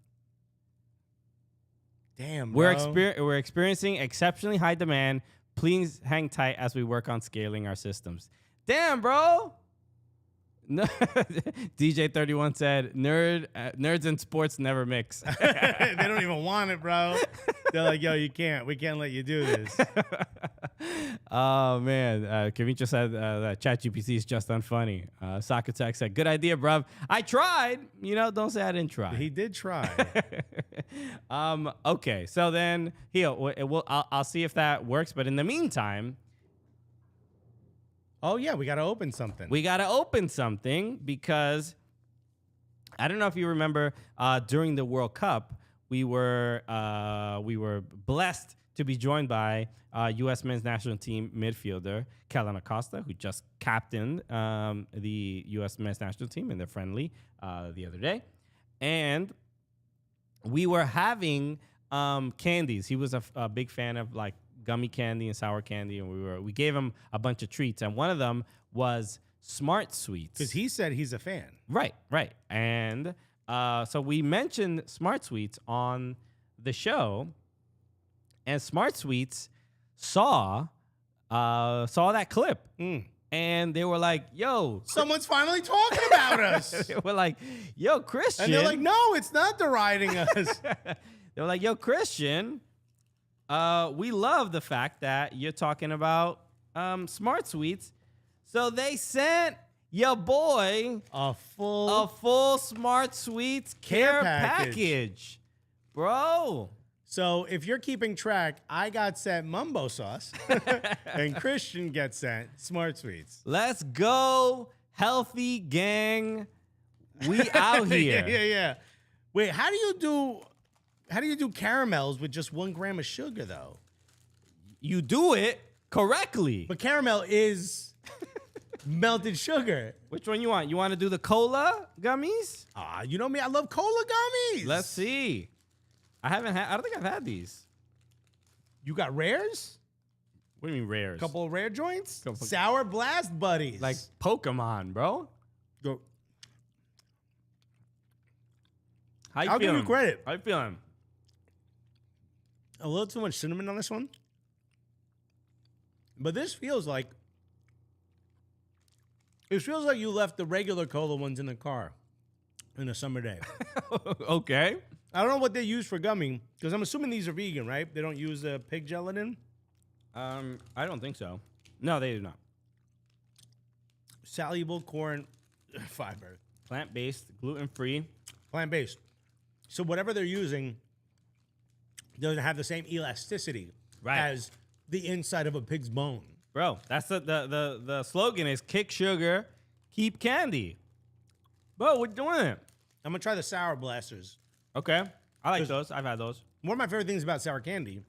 We're experiencing exceptionally high demand. Please hang tight as we work on scaling our systems. Damn, bro. No, DJ31 said, nerds and sports never mix. They don't even want it, bro. They're like, yo, you can't. We can't let you do this. Oh, man. Kavincha said that ChatGPT is just unfunny. Soccer said, good idea, bruv. I tried. You know, don't say I didn't try. He did try. Okay, so then I'll see if that works. But in the meantime, Oh, yeah, we got to open something. we got to open something because I don't know if you remember during the World Cup, we were blessed to be joined by U.S. men's national team midfielder Kellen Acosta, who just captained the U.S. men's national team in their friendly the other day. And we were having candies. He was a big fan of like gummy candy and sour candy, and we gave him a bunch of treats, and one of them was Smart Sweets. Because he said he's a fan. Right. And so we mentioned Smart Sweets on the show, and Smart Sweets saw that clip, and they were like, "Yo, Someone's finally talking about us. they were like, yo, Christian," And they're like, no, it's not deriding us. they were like, "Yo, Christian, we love the fact that you're talking about Smart Sweets." So they sent your boy A full a full Smart Sweets care package. package. Bro. So if you're keeping track, I got sent mumbo sauce, and Christian gets sent Smart Sweets. Let's go, healthy gang. We out here. Yeah. Wait, how do you do caramels with just 1 gram of sugar though? You do it correctly. But caramel is melted sugar. Which one you want? You want to do the cola gummies? You know me, I love cola gummies. Let's see. I don't think I've had these. You got rares? What do you mean rares? Couple of rare joints? Couple- Sour Blast buddies. Like Pokemon, bro. Go. How you I'll give feeling? you credit. How you feeling? A little too much cinnamon on this one. But this feels like you left the regular cola ones in the car in a summer day. Okay. I don't know what they use for gumming, because I'm assuming these are vegan, right? They don't use pig gelatin. I don't think so. No, they do not. Soluble corn fiber. Plant-based, gluten-free. Plant-based. So whatever they're using doesn't have the same elasticity as the inside of a pig's bone. Bro, that's the slogan is kick sugar, keep candy. Bro, we're doing it. I'm going to try the Sour Blasters. Okay. I like those. I've had those. One of my favorite things about sour candy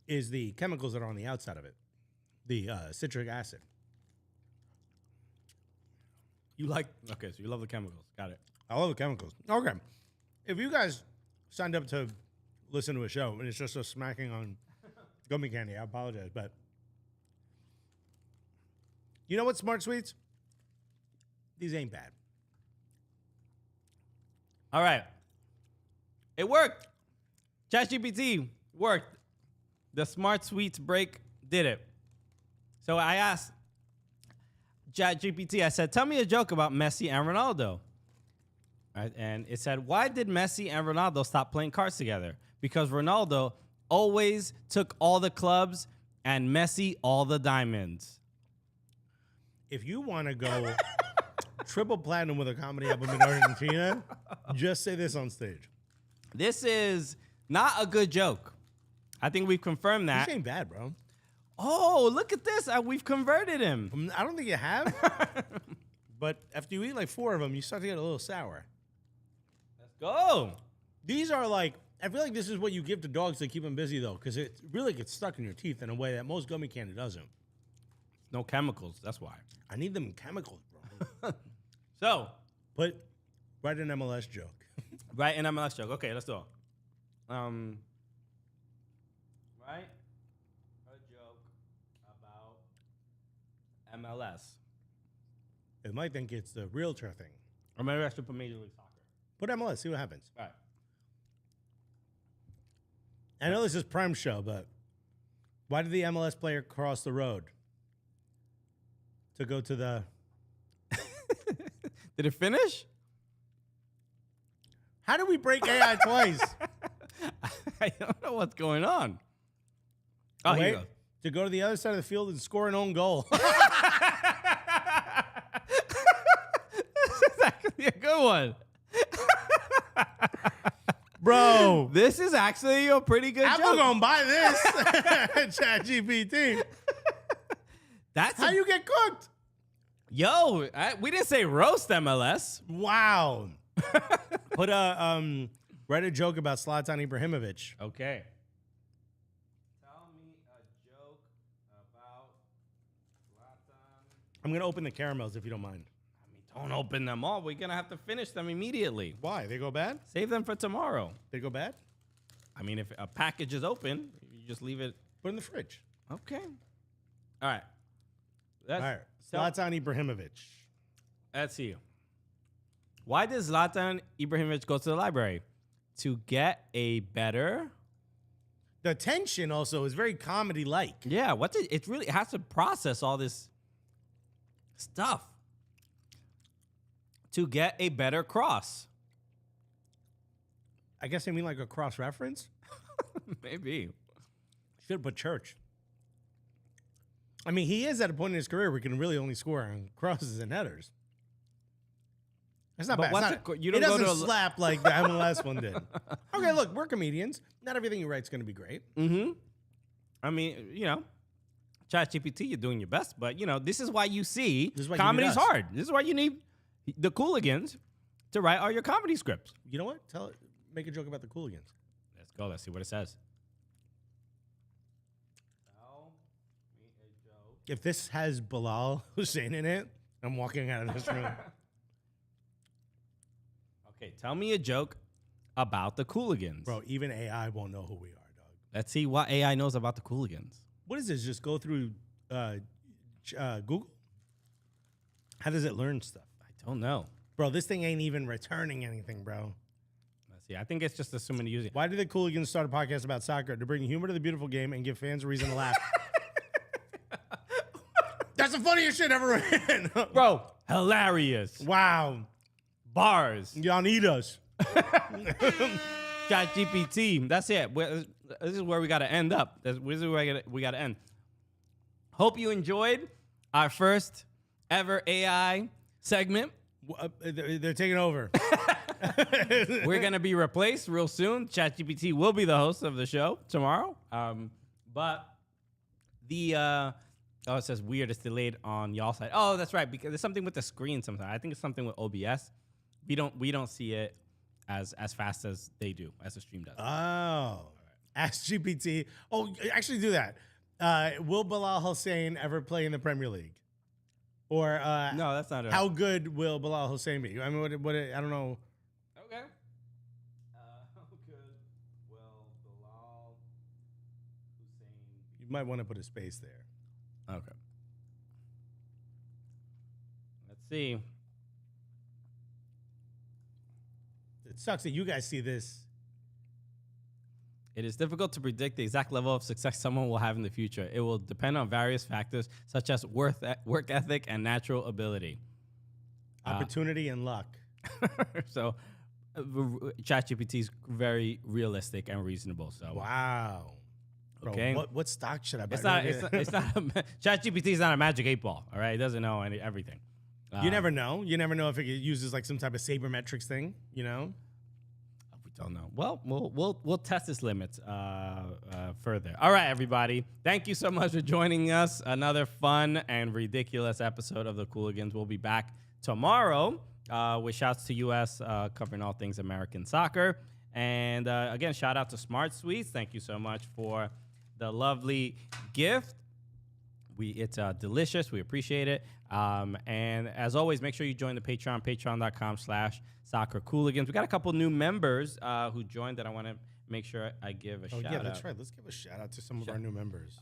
is the chemicals that are on the outside of it. The citric acid. Okay, so you love the chemicals. Got it. I love the chemicals. Okay. If you guys signed up to listen to a show and it's just us smacking on gummy candy, I apologize, but you know what, Smart Sweets? These ain't bad. All right. It worked. ChatGPT worked. The Smart Sweets break did it. So I asked ChatGPT, I said, tell me a joke about Messi and Ronaldo. Right? And it said, why did Messi and Ronaldo stop playing cards together? Because Ronaldo always took all the clubs and Messi all the diamonds. If you want to go triple platinum with a comedy album in Argentina, just say this on stage. This is not a good joke. I think we've confirmed that. This ain't bad, bro. Oh, look at this. We've converted him. I don't think you have, But after you eat like 4 of them, you start to get a little sour. Let's go. These are like, I feel like this is what you give to dogs to keep them busy, though, because it really gets stuck in your teeth in a way that most gummy candy doesn't. No chemicals. That's why. I need them chemicals, bro. So, Write an MLS joke. Right, an MLS joke. Okay, let's do it. Right, a joke about MLS. It might think it's the realtor thing. Or maybe I should put Major League Soccer. Put MLS, see what happens. All right. I know this is Prem Show, but why did the MLS player cross the road to go to the... Did it finish? How did we break AI twice? I don't know what's going on. Oh, here you go. To go to the other side of the field and score an own goal. This is actually a good one. Bro. This is actually a pretty good Apple joke. gonna buy this. ChatGPT. That's How you get cooked? Yo, we didn't say roast MLS. Wow. Write a joke about Zlatan Ibrahimovic. Okay. Tell me a joke about Zlatan. I'm gonna open the caramels if you don't mind. I mean, don't open them all. We're gonna have to finish them immediately. Why? They go bad? Save them for tomorrow. They go bad? I mean, if a package is open, you just leave it. Put it in the fridge. Okay. All right. All right. Zlatan Ibrahimovic. Let's see. Why does Zlatan Ibrahimovic go to the library? To get a better... The tension also is very comedy-like. Yeah, it really has to process all this stuff. To get a better cross. I guess they mean like a cross-reference? Maybe. Should put church. I mean, he is at a point in his career where he can really only score on crosses and headers. That's not But bad. you It don't go doesn't to slap like the MLS one did. Okay, look, we're comedians. Not everything you write's going to be great. Mm-hmm. I mean, ChatGPT, you're doing your best, but this is why you see comedy's hard. This is why you need the Cooligans to write all your comedy scripts. You know what? Make a joke about the Cooligans. Let's go. Let's see what it says. If this has Bilal Hussein in it, I'm walking out of this room. Okay, tell me a joke about the Cooligans. Bro, even AI won't know who we are, dog. Let's see what AI knows about the Cooligans. What is this? Just go through Google? How does it learn stuff? I don't know. Bro, this thing ain't even returning anything, bro. Let's see. I think it's just assuming to use it. Why did the Cooligans start a podcast about soccer? To bring humor to the beautiful game and give fans a reason to laugh. That's the funniest shit ever written. Bro, hilarious. Wow. Bars. Y'all need us. ChatGPT. That's it. This is where we got to end up. This is where we got to end. Hope you enjoyed our first ever AI segment. They're taking over. We're going to be replaced real soon. ChatGPT will be the host of the show tomorrow. But the... it says weird. It's delayed on y'all side. Oh, that's right. Because there's something with the screen sometimes. I think it's something with OBS. We don't see it as fast as they do, as the stream does. Oh. Ask GPT. Oh, actually do that. Will Bilal Hussein ever play in the Premier League? Or no, that's not it. How good will Bilal Hussein be? I mean, what I don't know. Okay. How good will Bilal Hussein be? You might want to put a space there. Okay. Let's see. It sucks that you guys see this. It is difficult to predict the exact level of success someone will have in the future. It will depend on various factors such as work ethic and natural ability. Opportunity and luck. So ChatGPT is very realistic and reasonable. So wow. Bro, okay. What stock should I buy? It's not ChatGPT is not a magic 8-ball. All right. It doesn't know everything. You never know. You never know if it uses like some type of sabermetrics thing, We don't know. Well, we'll test its limits further. All right, everybody. Thank you so much for joining us. Another fun and ridiculous episode of The Cooligans. We'll be back tomorrow with shouts to US covering all things American soccer. And again, shout out to Smart Sweets. Thank you so much for the lovely gift. It's delicious. We appreciate it. And as always, make sure you join the Patreon, patreon.com/soccercooligans. We got a couple new members who joined that I want to make sure I give a shout out. Yeah, that's right. Let's give a shout out to some of our new members.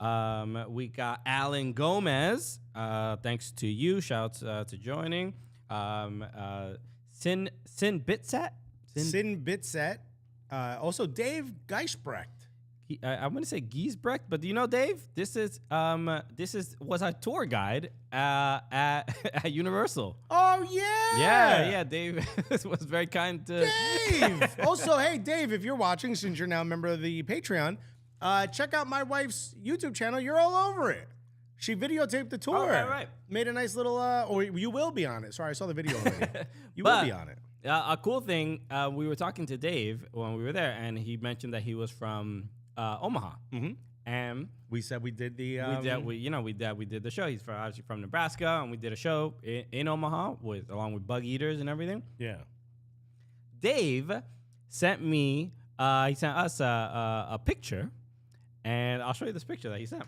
We got Alan Gomez. Thanks to you. Shouts to joining. Sin Bitsat. Sin Bitset. Also, Dave Geisbrecht. I want to say Giesbrecht, but do you know, Dave? This was our tour guide at Universal. Oh yeah, Yeah. Dave was very kind to Dave. Also, hey Dave, if you're watching, since you're now a member of the Patreon, check out my wife's YouTube channel. You're all over it. She videotaped the tour. Right. Made a nice little. Or you will be on it. Sorry, I saw the video already. You will be on it. A cool thing, we were talking to Dave when we were there, and he mentioned that he was from Omaha. Mm-hmm. And we said we did the. we did the show. He's obviously from Nebraska, and we did a show in Omaha along with Bug Eaters and everything. Yeah. Dave sent me. He sent us a picture, and I'll show you this picture that he sent.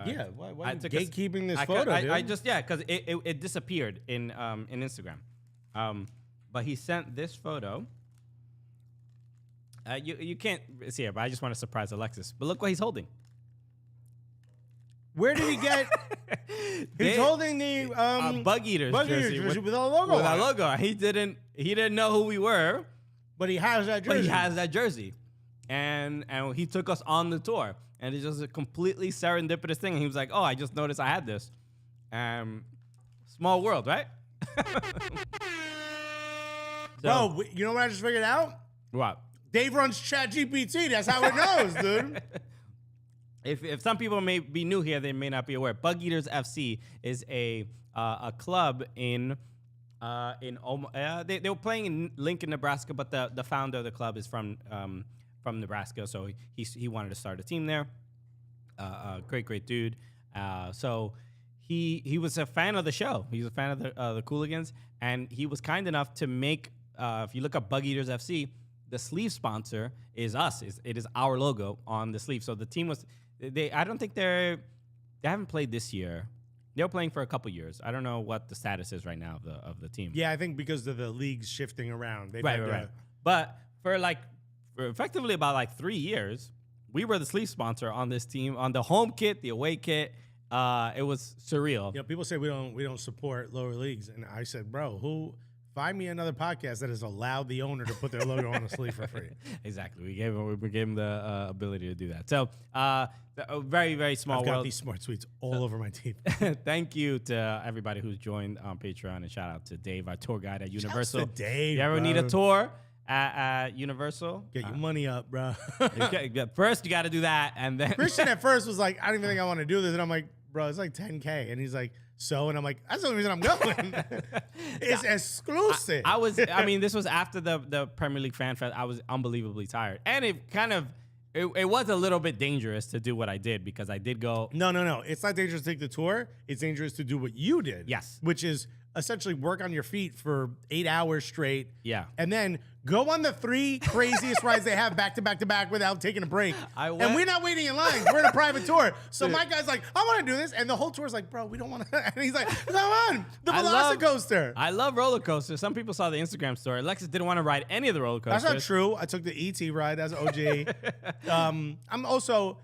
Yeah. Why are you gatekeeping this photo? I just because it disappeared in Instagram. But he sent this photo. You can't see it, but I just want to surprise Alexis. But look what he's holding. Where did he get? He's holding the Bug Eaters jersey with our logo. With our logo. He didn't know who we were, but he has that jersey. And he took us on the tour, and it's just a completely serendipitous thing. And he was like, "Oh, I just noticed I had this." Small world, right? Bro, you know what I just figured out? What? Dave runs ChatGPT. That's how it knows, dude. If some people may be new here, they may not be aware. Bug Eaters FC is a club in Omaha. They were playing in Lincoln, Nebraska, but the founder of the club is from Nebraska, so he wanted to start a team there. Great dude. So he was a fan of the show. He was a fan of the Cooligans, and he was kind enough to make. If you look up Bug Eaters FC, the sleeve sponsor is us. It is our logo on the sleeve. So the team was. I don't think they haven't played this year. They were playing for a couple years. I don't know what the status is right now of the team. Yeah, I think because of the leagues shifting around. Right. But for effectively about 3 years, we were the sleeve sponsor on this team, on the home kit, the away kit. It was surreal. Yeah, people say we don't support lower leagues, and I said, bro, find me another podcast that has allowed the owner to put their logo on a sleeve for free. Exactly. We gave him the ability to do that. So a very, very small I've got world. these smart sweets all over my teeth. Thank you to everybody who's joined on Patreon, and shout out to Dave, our tour guide at Universal. Shouts to Dave, you ever bro. need a tour at Universal? Get your money up, bro. First, you got to do that, and then Christian at first was like, I don't even think I want to do this, and I'm like, bro, it's like $10K, and he's like, so, and I'm like, that's the only reason I'm going. It's exclusive. This was after the Premier League Fan Fest. I was unbelievably tired, and it was a little bit dangerous to do what I did because I did go. No. It's not dangerous to take the tour. It's dangerous to do what you did. Yes. Which is essentially work on your feet for 8 hours straight. Yeah. And then go on the 3 craziest rides they have back to back to back without taking a break. And we're not waiting in line. We're in a private tour. So my guy's like, I want to do this. And the whole tour's like, bro, we don't want to. And he's like, come on. The Velocicoaster. I love roller coasters. Some people saw the Instagram story. Alexis didn't want to ride any of the roller coasters. That's not true. I took the ET ride. That's OG. I'm also,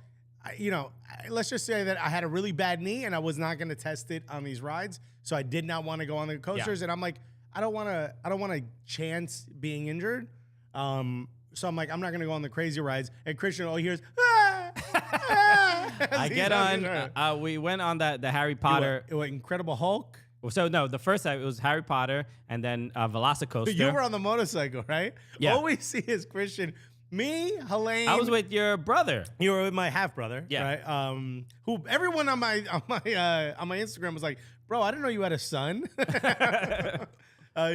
let's just say that I had a really bad knee and I was not going to test it on these rides. So I did not want to go on the coasters. Yeah. And I'm like, I don't want to chance being injured. So I'm like, I'm not going to go on the crazy rides. And Christian all he hears, I get on. We went on the Harry Potter. Incredible Hulk. So no, the first time it was Harry Potter and then Velocicoaster. You were on the motorcycle, right? Yeah. All we see is Christian. Me, Helene. I was with your brother. You were with my half brother. Yeah. Right. Who everyone on my Instagram was like, bro, I didn't know you had a son.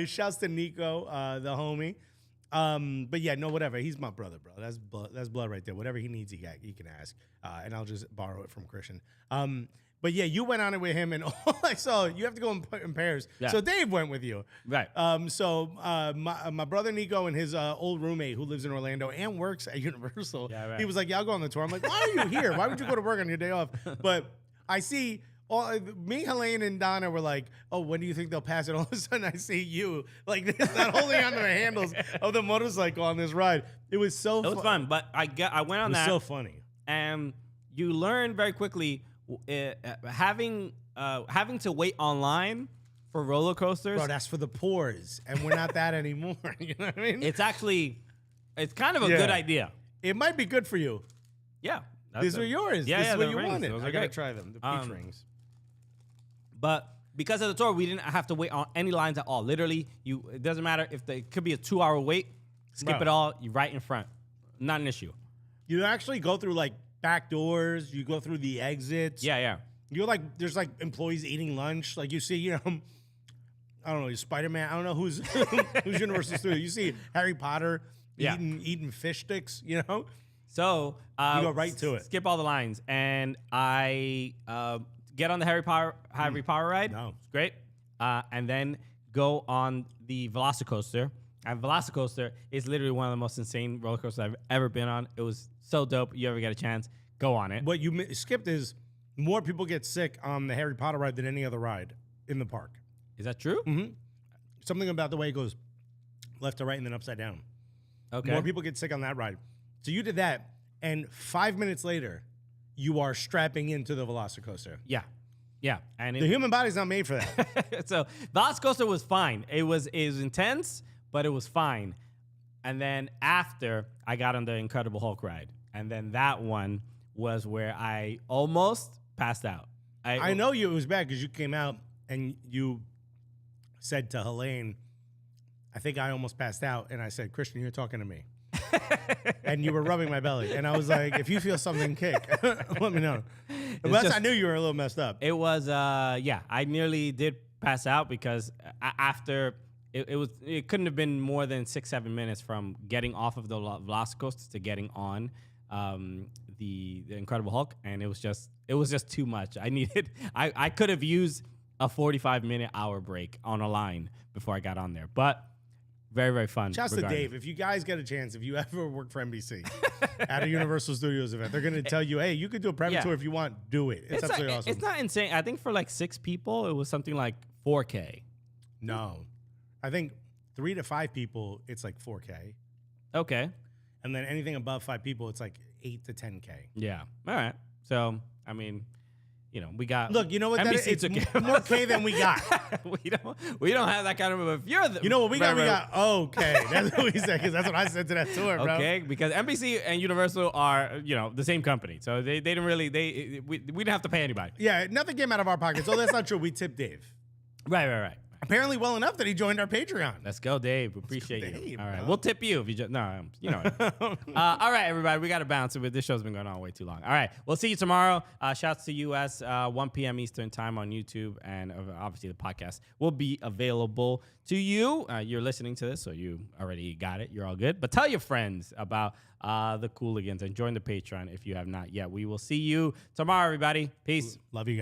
Shouts to Nico, the homie. But yeah, no, whatever. He's my brother, bro. That's blood right there. Whatever he needs, he can ask, and I'll just borrow it from Christian. But yeah, you went on it with him, and all I saw, you have to go in pairs. Yeah. So Dave went with you. Right. My brother Nico and his old roommate who lives in Orlando and works at Universal, Yeah, right. he was like, yeah, I'll go on the tour. I'm like, why are you here? Why would you go to work on your day off? But I see me, Helene, and Donna were like, oh, when do you think they'll pass it? All of a sudden, I see you like this, not holding onto the handles of the motorcycle on this ride. It was so It was fun, but I went on It was that. so funny. And you learn very quickly having to wait online for roller coasters. Bro, that's for the pores, and we're not that anymore. You know what I mean? It's kind of a good idea. It might be good for you. Yeah. These are yours. Yeah, this yeah, is what the you rings. wanted. Those I are gotta great. try them. The peach rings. But because of the tour, we didn't have to wait on any lines at all. Literally, it doesn't matter if it could be a 2-hour wait. Skip Bro. it all. You're right in front. Not an issue. You actually go through like back doors. You go through the exits. Yeah, yeah. You're like, there's like employees eating lunch. Like you see, you know, I don't know, Spider-Man. I don't know who's Universal Studios. You see Harry Potter Yeah. eating fish sticks. You know. So You go right to it. Skip all the lines, and I get on the Harry Potter ride. No. It's great. And then go on the Velocicoaster. And Velocicoaster is literally one of the most insane roller coasters I've ever been on. It was so dope. You ever get a chance, go on it. What you skipped is more people get sick on the Harry Potter ride than any other ride in the park. Is that true? Mm-hmm. Something about the way it goes left to right and then upside down. Okay. More people get sick on that ride. So you did that, and 5 minutes later, you are strapping into the Velocicoaster. Yeah. Yeah. And The human body's not made for that. so Velocicoaster was fine. It was intense, but it was fine. And then after, I got on the Incredible Hulk ride. And then that one was where I almost passed out. I know it was bad because you came out and you said to Helene, I think I almost passed out. And I said, Christian, you're talking to me. And you were rubbing my belly. And I was like, if you feel something kick, let me know. But I knew you were a little messed up. It was, I nearly did pass out because after, it couldn't have been more than 6-7 minutes from getting off of the Velocicoaster to getting on the Incredible Hulk. And it was just too much. I could have used a 45-minute hour break on a line before I got on there. But very, very fun. Shouts to Dave. If you guys get a chance, if you ever work for NBC at a Universal Studios event, they're going to tell you, hey, you could do a private tour if you want. Do it. It's absolutely awesome. It's not insane. I think for like 6 people, it was something like $4K. No. I think 3 to 5 people, it's like 4K. Okay. And then anything above 5 people, it's like 8 to 10K. Yeah. All right. So, I mean, we got. Look, you know what that is? NBC It's more K than we got. we don't have that kind of. If you're the, You know what we got? We got okay. That's what we said because that's what I said to that tour, bro. Okay, because NBC and Universal are the same company, so they didn't really we didn't have to pay anybody. Yeah, nothing came out of our pockets. Oh, that's not true. We tipped Dave. Right. Apparently, well enough that he joined our Patreon. Let's go, Dave. We appreciate you. Dave, All right, bro. we'll tip you if you just all right, everybody, we got to bounce it. This show's been going on way too long. All right, we'll see you tomorrow. Shouts to US, 1 p.m. Eastern time on YouTube, and obviously the podcast will be available to you. You're listening to this, so you already got it. You're all good. But tell your friends about the Cooligans and join the Patreon if you have not yet. We will see you tomorrow, everybody. Peace. Love you guys.